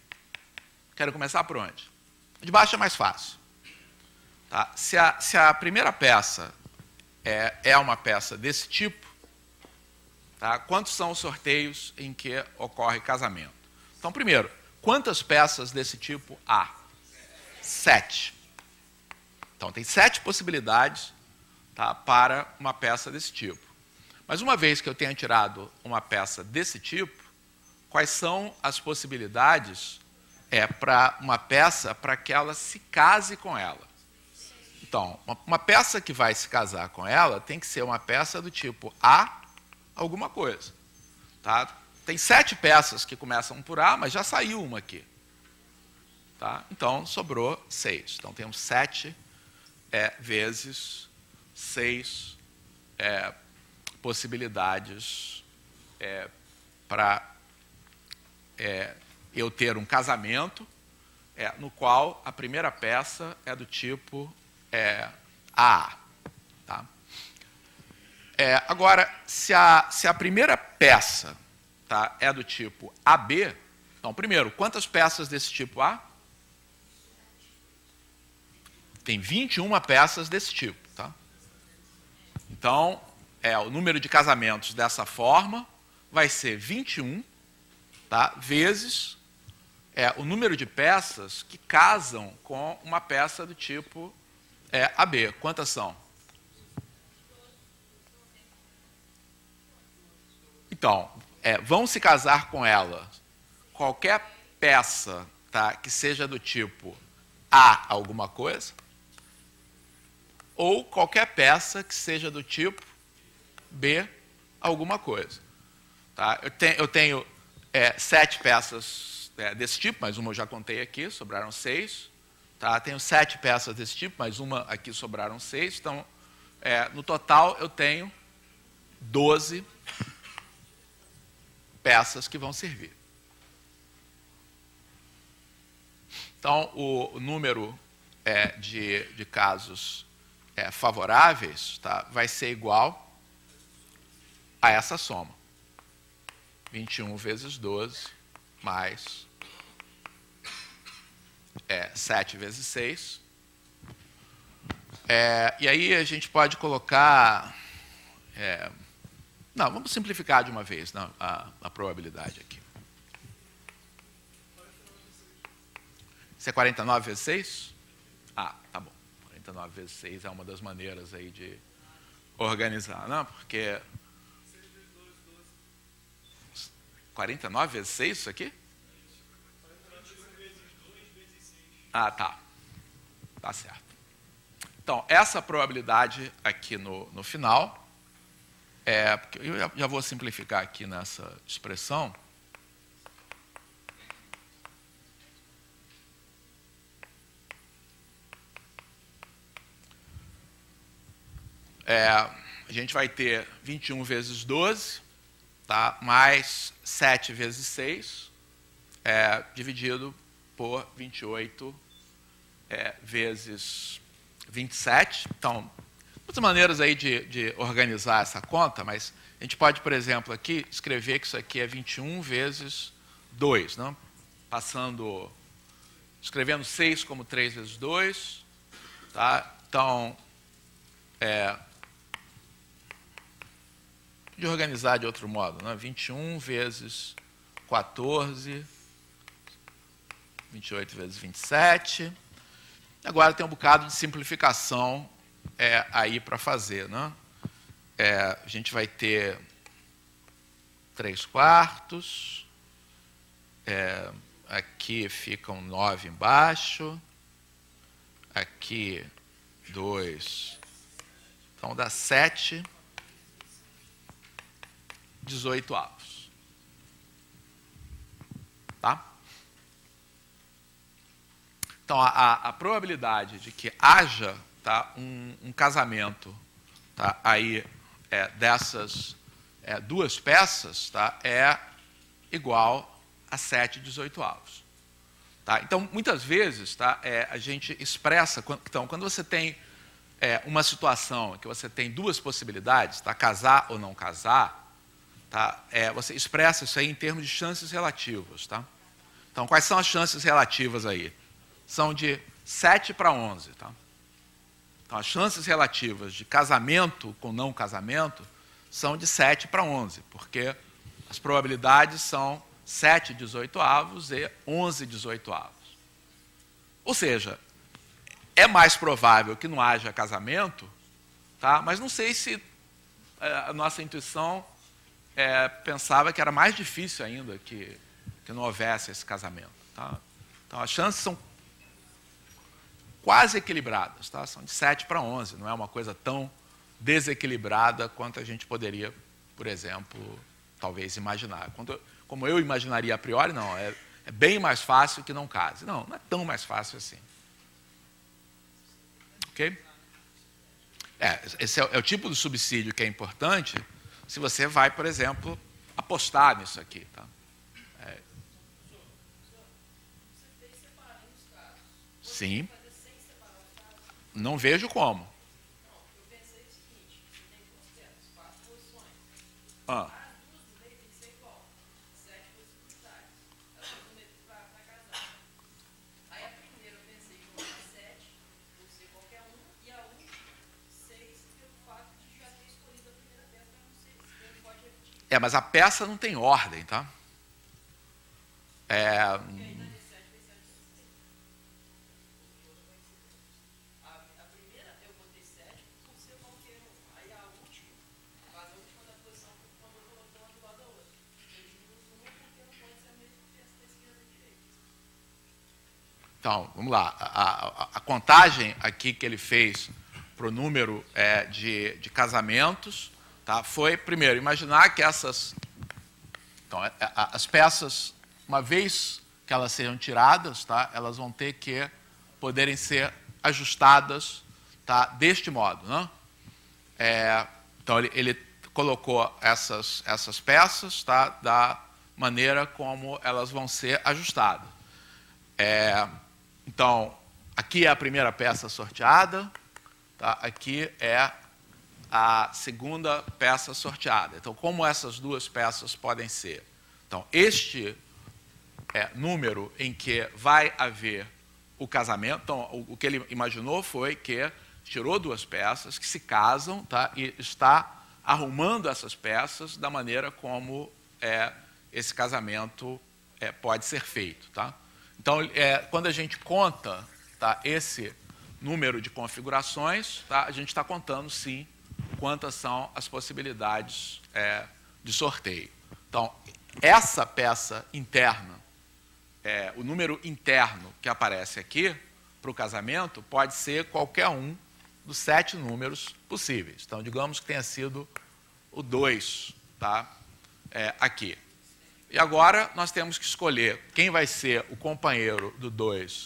Quero começar por onde? De baixo é mais fácil. Tá? Se a primeira peça é uma peça desse tipo, tá? Quantos são os sorteios em que ocorre casamento? Então, primeiro, quantas peças desse tipo há? 7. Então, tem 7 possibilidades, tá, para uma peça desse tipo. Mas uma vez que eu tenha tirado uma peça desse tipo, quais são as possibilidades para uma peça para que ela se case com ela? Então, uma peça que vai se casar com ela tem que ser uma peça do tipo A alguma coisa. Tá? Tem 7 peças que começam por A, mas já saiu uma aqui. Tá? Então, sobrou 6. Então, temos 7 vezes 6 possibilidades para eu ter um casamento no qual a primeira peça é do tipo A. Tá? Agora, se a primeira peça, tá, é do tipo AB, então, primeiro, quantas peças desse tipo A? Tem 21 peças desse tipo. Tá? Então, o número de casamentos dessa forma vai ser 21, tá, vezes o número de peças que casam com uma peça do tipo AB. Quantas são? Então, vão se casar com ela qualquer peça, tá, que seja do tipo A alguma coisa, ou qualquer peça que seja do tipo B alguma coisa. Tá? Eu tenho 7 peças desse tipo, mais uma eu já contei aqui, sobraram 6. Tá? Tenho 7 peças desse tipo, mais uma aqui sobraram 6. Então, no total, eu tenho 12 peças que vão servir. Então, o número de casos favoráveis, tá, vai ser igual a essa soma. 21 vezes 12, mais 7 vezes 6. E aí a gente pode colocar... não, vamos simplificar de uma vez, não, a probabilidade aqui. Isso é 49 vezes 6? Ah, tá bom. 49 vezes 6 é uma das maneiras aí de organizar, não? Porque 49 vezes 6 isso aqui? Ah, tá. Tá certo. Então, essa probabilidade aqui no final, porque eu já vou simplificar aqui nessa expressão. A gente vai ter 21 vezes 12, tá? Mais 7 vezes 6, dividido por 28 vezes 27. Então, muitas maneiras aí de organizar essa conta, mas a gente pode, por exemplo, aqui escrever que isso aqui é 21 vezes 2, não? Escrevendo 6 como 3 vezes 2. Tá? Então, de organizar de outro modo, né? 21 vezes 14, 28 vezes 27. Agora tem um bocado de simplificação aí para fazer. Né? A gente vai ter 3/4. Aqui ficam 9 embaixo. Aqui 2. Então dá 7. 18 avos. Tá? Então, a probabilidade de que haja, tá, um casamento, tá, aí, dessas duas peças, tá, é igual a 7/18. Tá? Então, muitas vezes, tá, a gente expressa... Então, quando você tem uma situação em que você tem duas possibilidades, tá, casar ou não casar, tá, você expressa isso aí em termos de chances relativas. Tá? Então, quais são as chances relativas aí? São de 7 para 11. Tá? Então, as chances relativas de casamento com não casamento são de 7 para 11, porque as probabilidades são 7/18 e 11/18. Ou seja, é mais provável que não haja casamento, tá? Mas não sei se a nossa intuição pensava que era mais difícil ainda que não houvesse esse casamento. Tá? Então, as chances são quase equilibradas, tá? São de 7 para 11, não é uma coisa tão desequilibrada quanto a gente poderia, por exemplo, talvez imaginar. Como eu imaginaria a priori, não, é bem mais fácil que não case. Não, não é tão mais fácil assim. Ok? Esse é o tipo de subsídio que é importante se você vai, por exemplo, apostar nisso aqui. Tá? Sim. Não vejo como. Ah. Mas a peça não tem ordem, tá? Então, vamos lá. A contagem aqui que ele fez para o número de casamentos, tá, foi, primeiro, imaginar que essas... Então, as peças, uma vez que elas sejam tiradas, tá, elas vão ter que poderem ser ajustadas, tá, deste modo. Né? Então, ele colocou essas peças, tá, da maneira como elas vão ser ajustadas. Então, aqui é a primeira peça sorteada, tá? Aqui é a segunda peça sorteada. Então, como essas duas peças podem ser? Então, este número em que vai haver o casamento, então, o que ele imaginou foi que tirou duas peças que se casam, tá? E está arrumando essas peças da maneira como esse casamento pode ser feito. Tá? Então, quando a gente conta, tá, esse número de configurações, tá, a gente está contando, sim, quantas são as possibilidades de sorteio. Então, essa peça interna, o número interno que aparece aqui para o casamento pode ser qualquer um dos 7 números possíveis. Então, digamos que tenha sido o 2, tá, aqui. E agora nós temos que escolher quem vai ser o companheiro do 2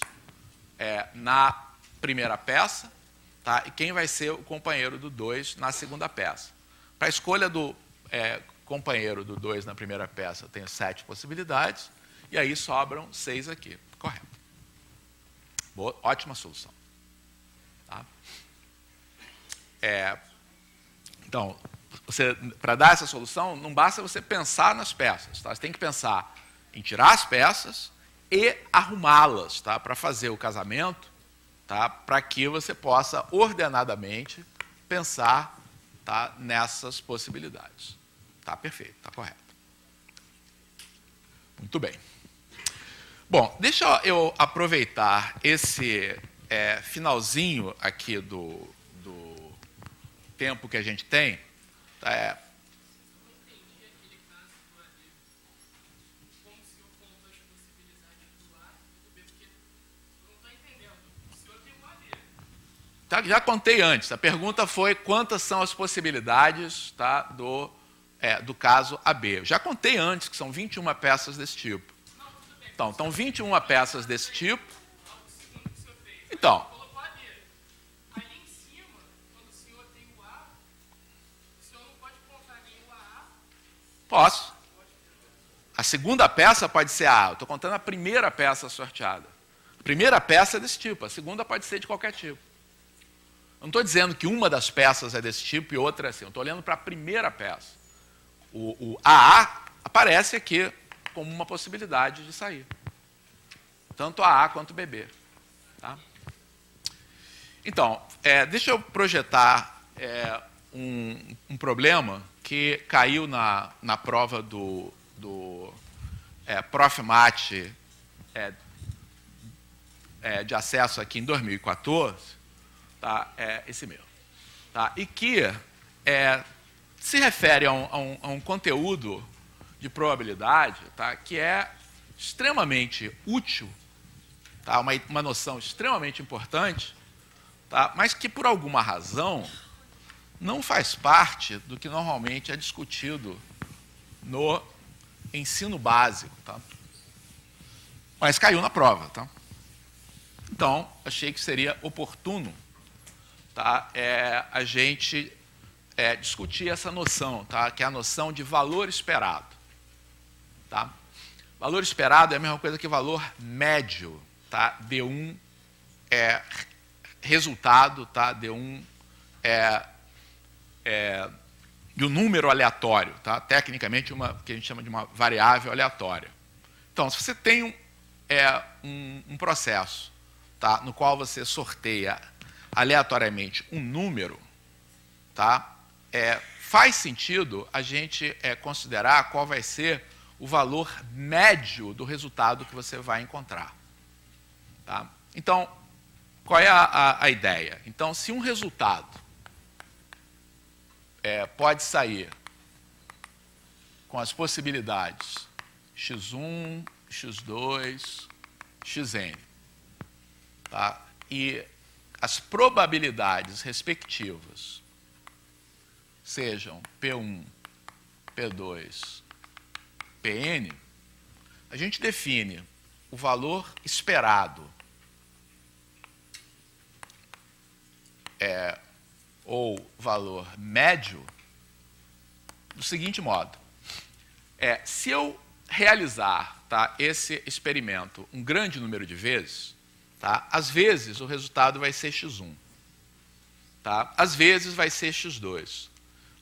na primeira peça, tá, e quem vai ser o companheiro do 2 na segunda peça. Para a escolha do companheiro do 2 na primeira peça, eu tenho 7 possibilidades, e aí sobram 6 aqui. Correto. Boa, ótima solução. Tá? Então, para dar essa solução, não basta você pensar nas peças. Tá? Você tem que pensar em tirar as peças e arrumá-las, tá? Para fazer o casamento, tá? Para que você possa ordenadamente pensar, tá, nessas possibilidades. Tá perfeito, tá correto. Muito bem. Bom, deixa eu aproveitar esse finalzinho aqui do tempo que a gente tem. Já contei antes. A pergunta foi quantas são as possibilidades, tá, do caso AB. Eu já contei antes que são 21 peças desse tipo. Então, 21 peças desse tipo. Então, posso. A segunda peça pode ser eu estou contando a primeira peça sorteada. A primeira peça é desse tipo, a segunda pode ser de qualquer tipo. Eu não estou dizendo que uma das peças é desse tipo e outra é assim, eu estou olhando para a primeira peça. O AA aparece aqui como uma possibilidade de sair. Tanto AA quanto BB. Tá? Então, deixa eu projetar um problema que caiu na prova do Profmat de acesso aqui em 2014, tá? Esse mesmo. Tá? E que se refere a um conteúdo de probabilidade, tá? Que é extremamente útil, tá? Uma noção extremamente importante, tá? Mas que, por alguma razão, não faz parte do que normalmente é discutido no ensino básico. Tá? Mas caiu na prova. Tá? Então, achei que seria oportuno, tá? A gente discutir essa noção, tá? Que é a noção de valor esperado. Tá? Valor esperado é a mesma coisa que valor médio, tá? De um resultado, tá? De um número aleatório, tá? Tecnicamente, que a gente chama de uma variável aleatória. Então, se você tem um processo, tá? No qual você sorteia aleatoriamente um número, tá? Faz sentido a gente considerar qual vai ser o valor médio do resultado que você vai encontrar. Tá? Então, qual é a ideia? Então, se um resultado pode sair com as possibilidades x1, x2, xn, tá? E as probabilidades respectivas sejam P1, P2, Pn, a gente define o valor esperado ou valor médio do seguinte modo. Se eu realizar, tá, esse experimento um grande número de vezes, tá, às vezes o resultado vai ser x1, tá, às vezes vai ser x2,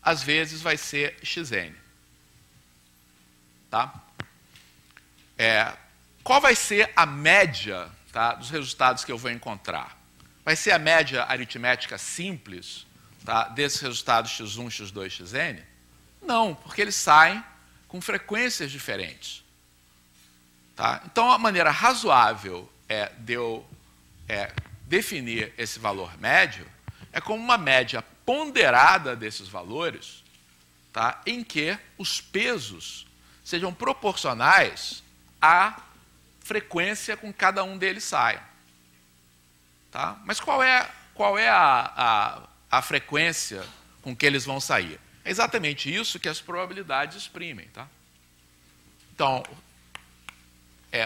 às vezes vai ser xn. Tá? Qual vai ser a média, tá, dos resultados que eu vou encontrar? Vai ser a média aritmética simples, tá, desses resultados x1, x2, xn? Não, porque eles saem com frequências diferentes. Tá? Então, a maneira razoável de eu definir esse valor médio é como uma média ponderada desses valores, tá, em que os pesos sejam proporcionais à frequência com que cada um deles sai. Tá? Mas qual é a frequência com que eles vão sair? É exatamente isso que as probabilidades exprimem. Tá? Então,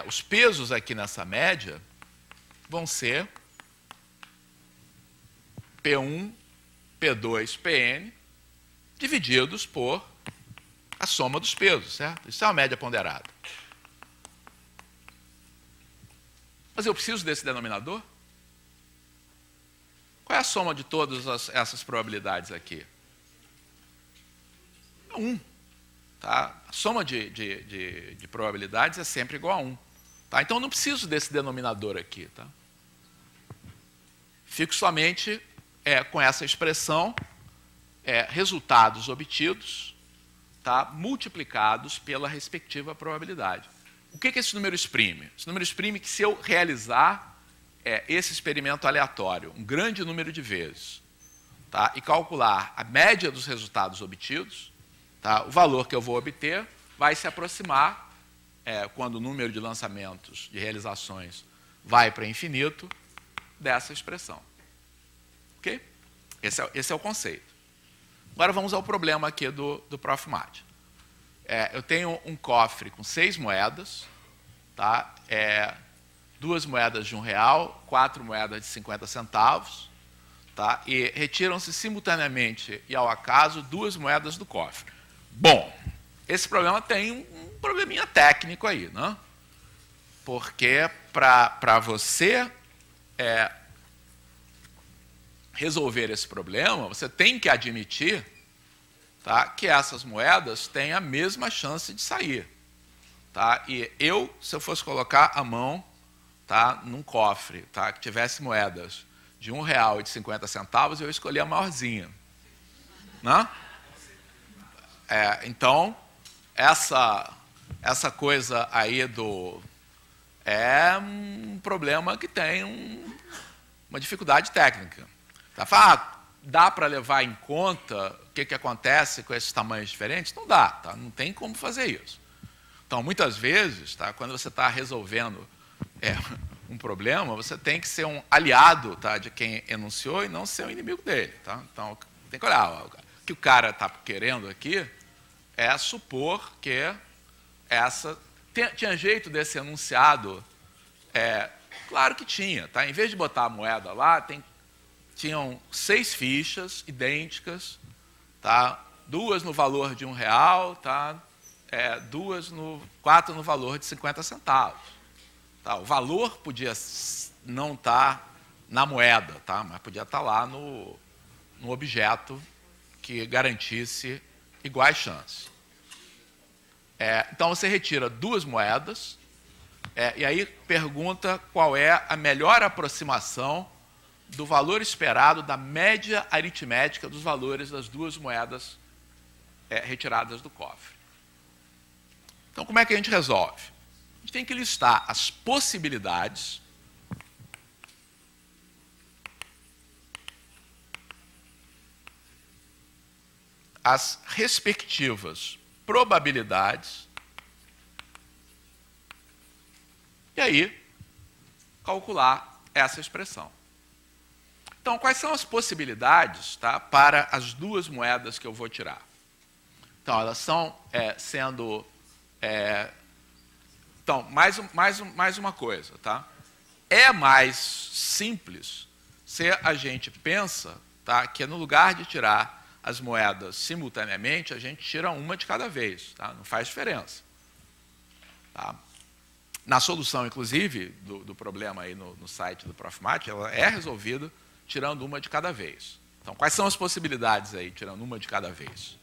os pesos aqui nessa média vão ser P1, P2, Pn, divididos por a soma dos pesos, certo? Isso é uma média ponderada. Mas eu preciso desse denominador? Qual é a soma de todas essas probabilidades aqui? 1. Tá? A soma de probabilidades é sempre igual a 1. Tá? Então, eu não preciso desse denominador aqui. Tá? Fico somente com essa expressão, resultados obtidos, tá, multiplicados pela respectiva probabilidade. O que esse número exprime? Esse número exprime que se eu realizar esse experimento aleatório um grande número de vezes, tá, e calcular a média dos resultados obtidos, tá, o valor que eu vou obter vai se aproximar, quando o número de lançamentos, de realizações, vai para infinito, dessa expressão. Ok? Esse é o conceito. Agora vamos ao problema aqui do Profmat. Eu tenho um cofre com 6 moedas, tá? 2 moedas de R$1, 4 moedas de 50 centavos, tá? E retiram-se simultaneamente e ao acaso 2 moedas do cofre. Bom, esse problema tem um probleminha técnico aí, né? Porque para você resolver esse problema, você tem que admitir, tá, que essas moedas têm a mesma chance de sair. Tá? E se eu fosse colocar a mão, tá, num cofre, tá, que tivesse moedas de R$1 e de 50 centavos, eu escolhi a maiorzinha. Né? Então, essa coisa aí é um problema que tem uma dificuldade técnica. Tá? Dá para levar em conta o que acontece com esses tamanhos diferentes? Não dá, tá? Não tem como fazer isso. Então, muitas vezes, tá, quando você está resolvendo um problema, você tem que ser um aliado, tá, de quem enunciou e não ser um inimigo dele. Tá? Então, tem que olhar. O que o cara está querendo aqui é supor que tinha jeito desse enunciado? Claro que tinha. Tá? Em vez de botar a moeda lá, tinham 6 fichas idênticas, tá? 2 no valor de R$1, tá? 4 no valor de 50 centavos. Tá? O valor podia não estar na moeda, tá? Mas podia estar lá no objeto que garantisse iguais chances. Então, você retira 2 moedas, e aí pergunta qual é a melhor aproximação do valor esperado da média aritmética dos valores das 2 moedas retiradas do cofre. Então, como é que a gente resolve? A gente tem que listar as possibilidades as respectivas probabilidades e aí calcular essa expressão. Então, quais são as possibilidades, tá, para as 2 moedas que eu vou tirar? Então, elas estão sendo... então, mais uma coisa. Tá? É mais simples se a gente pensa, tá, que no lugar de tirar as moedas simultaneamente, a gente tira uma de cada vez. Tá? Não faz diferença. Tá? Na solução, inclusive, do problema aí no site do Profmat, ela é resolvida tirando uma de cada vez. Então, quais são as possibilidades aí, tirando uma de cada vez?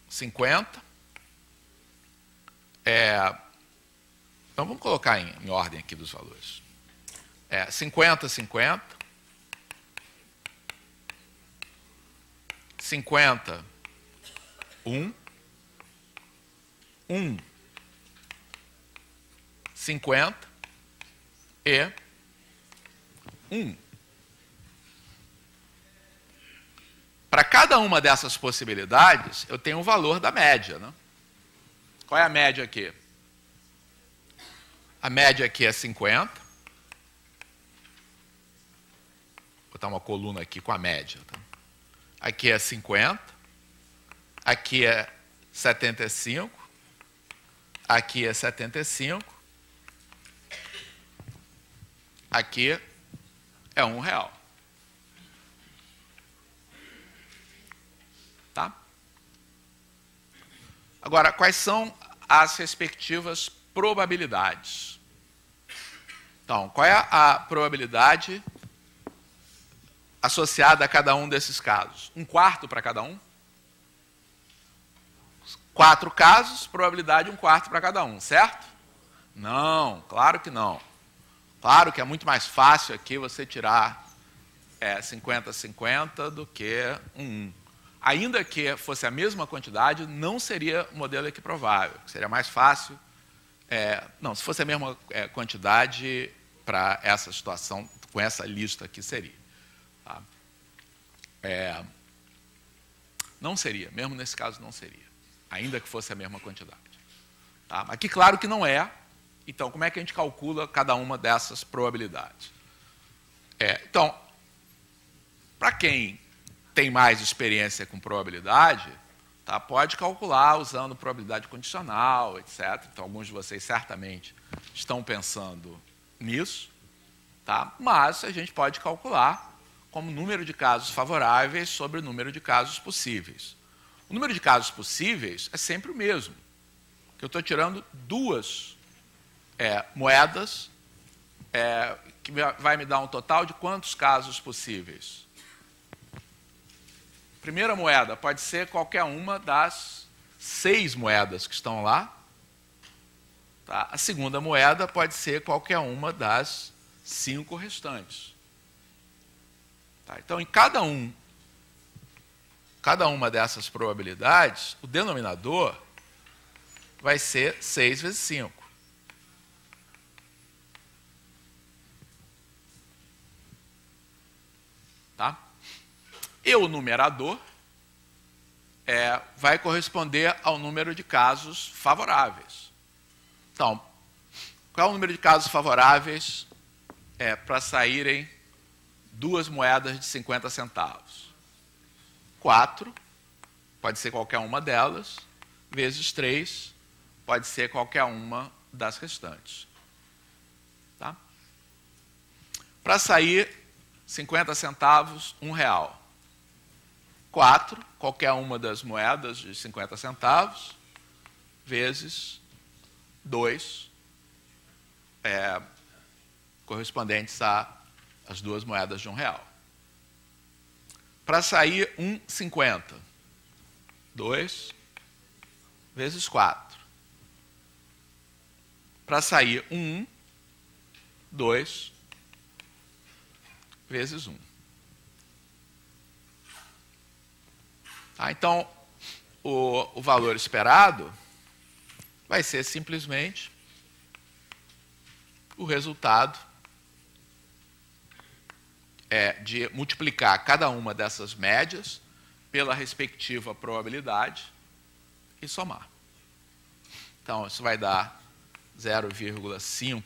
50. Então, vamos colocar em ordem aqui dos valores. 50, 50. 50, 1. 50 e 1. Para cada uma dessas possibilidades, eu tenho um valor da média. Né? Qual é a média aqui? A média aqui é 50. Vou botar uma coluna aqui com a média. Tá? Aqui é 50. Aqui é 75. Aqui é 75. Aqui é R$1. Tá? Agora, quais são as respectivas probabilidades? Então, qual é a probabilidade associada a cada um desses casos? 1/4 para cada um? 4 casos, probabilidade 1/4 para cada um, certo? Não, claro que não. Claro que é muito mais fácil aqui você tirar 50-50 do que 1. Ainda que fosse a mesma quantidade, não seria o modelo equiprovável. Seria mais fácil. Não, se fosse a mesma quantidade para essa situação, com essa lista aqui, seria. Tá? Não seria, mesmo nesse caso não seria. Ainda que fosse a mesma quantidade. Tá? Aqui, claro que não é. Então, como é que a gente calcula cada uma dessas probabilidades? Então, para quem tem mais experiência com probabilidade, tá, pode calcular usando probabilidade condicional, etc. Então, alguns de vocês certamente estão pensando nisso. Tá? Mas a gente pode calcular como número de casos favoráveis sobre o número de casos possíveis. O número de casos possíveis é sempre o mesmo, que eu estou tirando duas moedas, que vai me dar um total de quantos casos possíveis? Primeira moeda pode ser qualquer uma das 6 moedas que estão lá. Tá? A segunda moeda pode ser qualquer uma das 5 restantes. Tá? Então, em cada uma dessas probabilidades, o denominador vai ser 6 vezes 5. Tá? E o numerador vai corresponder ao número de casos favoráveis. Então, qual é o número de casos favoráveis para saírem 2 moedas de 50 centavos? 4, pode ser qualquer uma delas, vezes 3, pode ser qualquer uma das restantes. Tá? Para sair 50 centavos, R$1. 4, qualquer uma das moedas de 50 centavos, vezes 2, correspondentes às 2 moedas de R$1. Para sair 1,50, 2 vezes 4. Para sair 1, 2 vezes 1. Tá? Então, o valor esperado vai ser simplesmente o resultado de multiplicar cada uma dessas médias pela respectiva probabilidade e somar. Então, isso vai dar 0,5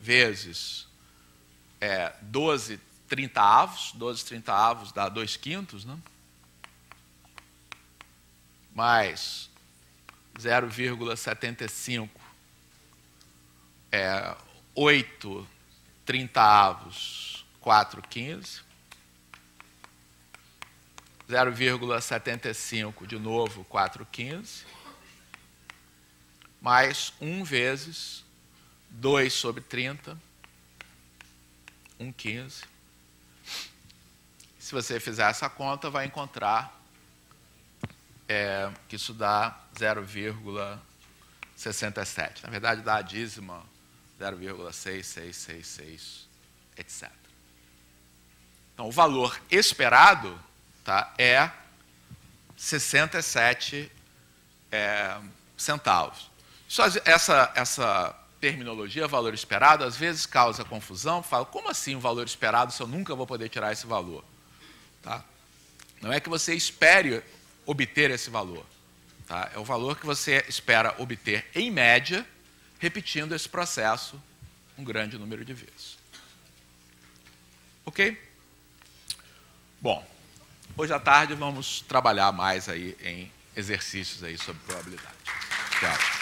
vezes 12 trintaavos. 12 trintaavos dá 2/5, né? Mais 0,75 8 trintaavos, 4/15. 0,75 de novo, 4/15. Mais 1 vezes 2 sobre 30, 1/15. Se você fizer essa conta, vai encontrar que isso dá 0,67. Na verdade, dá a dízima 0,6666, etc. Então, o valor esperado, tá, é 67 centavos. Essa terminologia, valor esperado, às vezes causa confusão. Fala, como assim o valor esperado se eu nunca vou poder tirar esse valor? Tá? Não é que você espere obter esse valor. Tá? É o valor que você espera obter, em média, repetindo esse processo um grande número de vezes. Ok? Bom, hoje à tarde vamos trabalhar mais aí em exercícios aí sobre probabilidade. Tchau.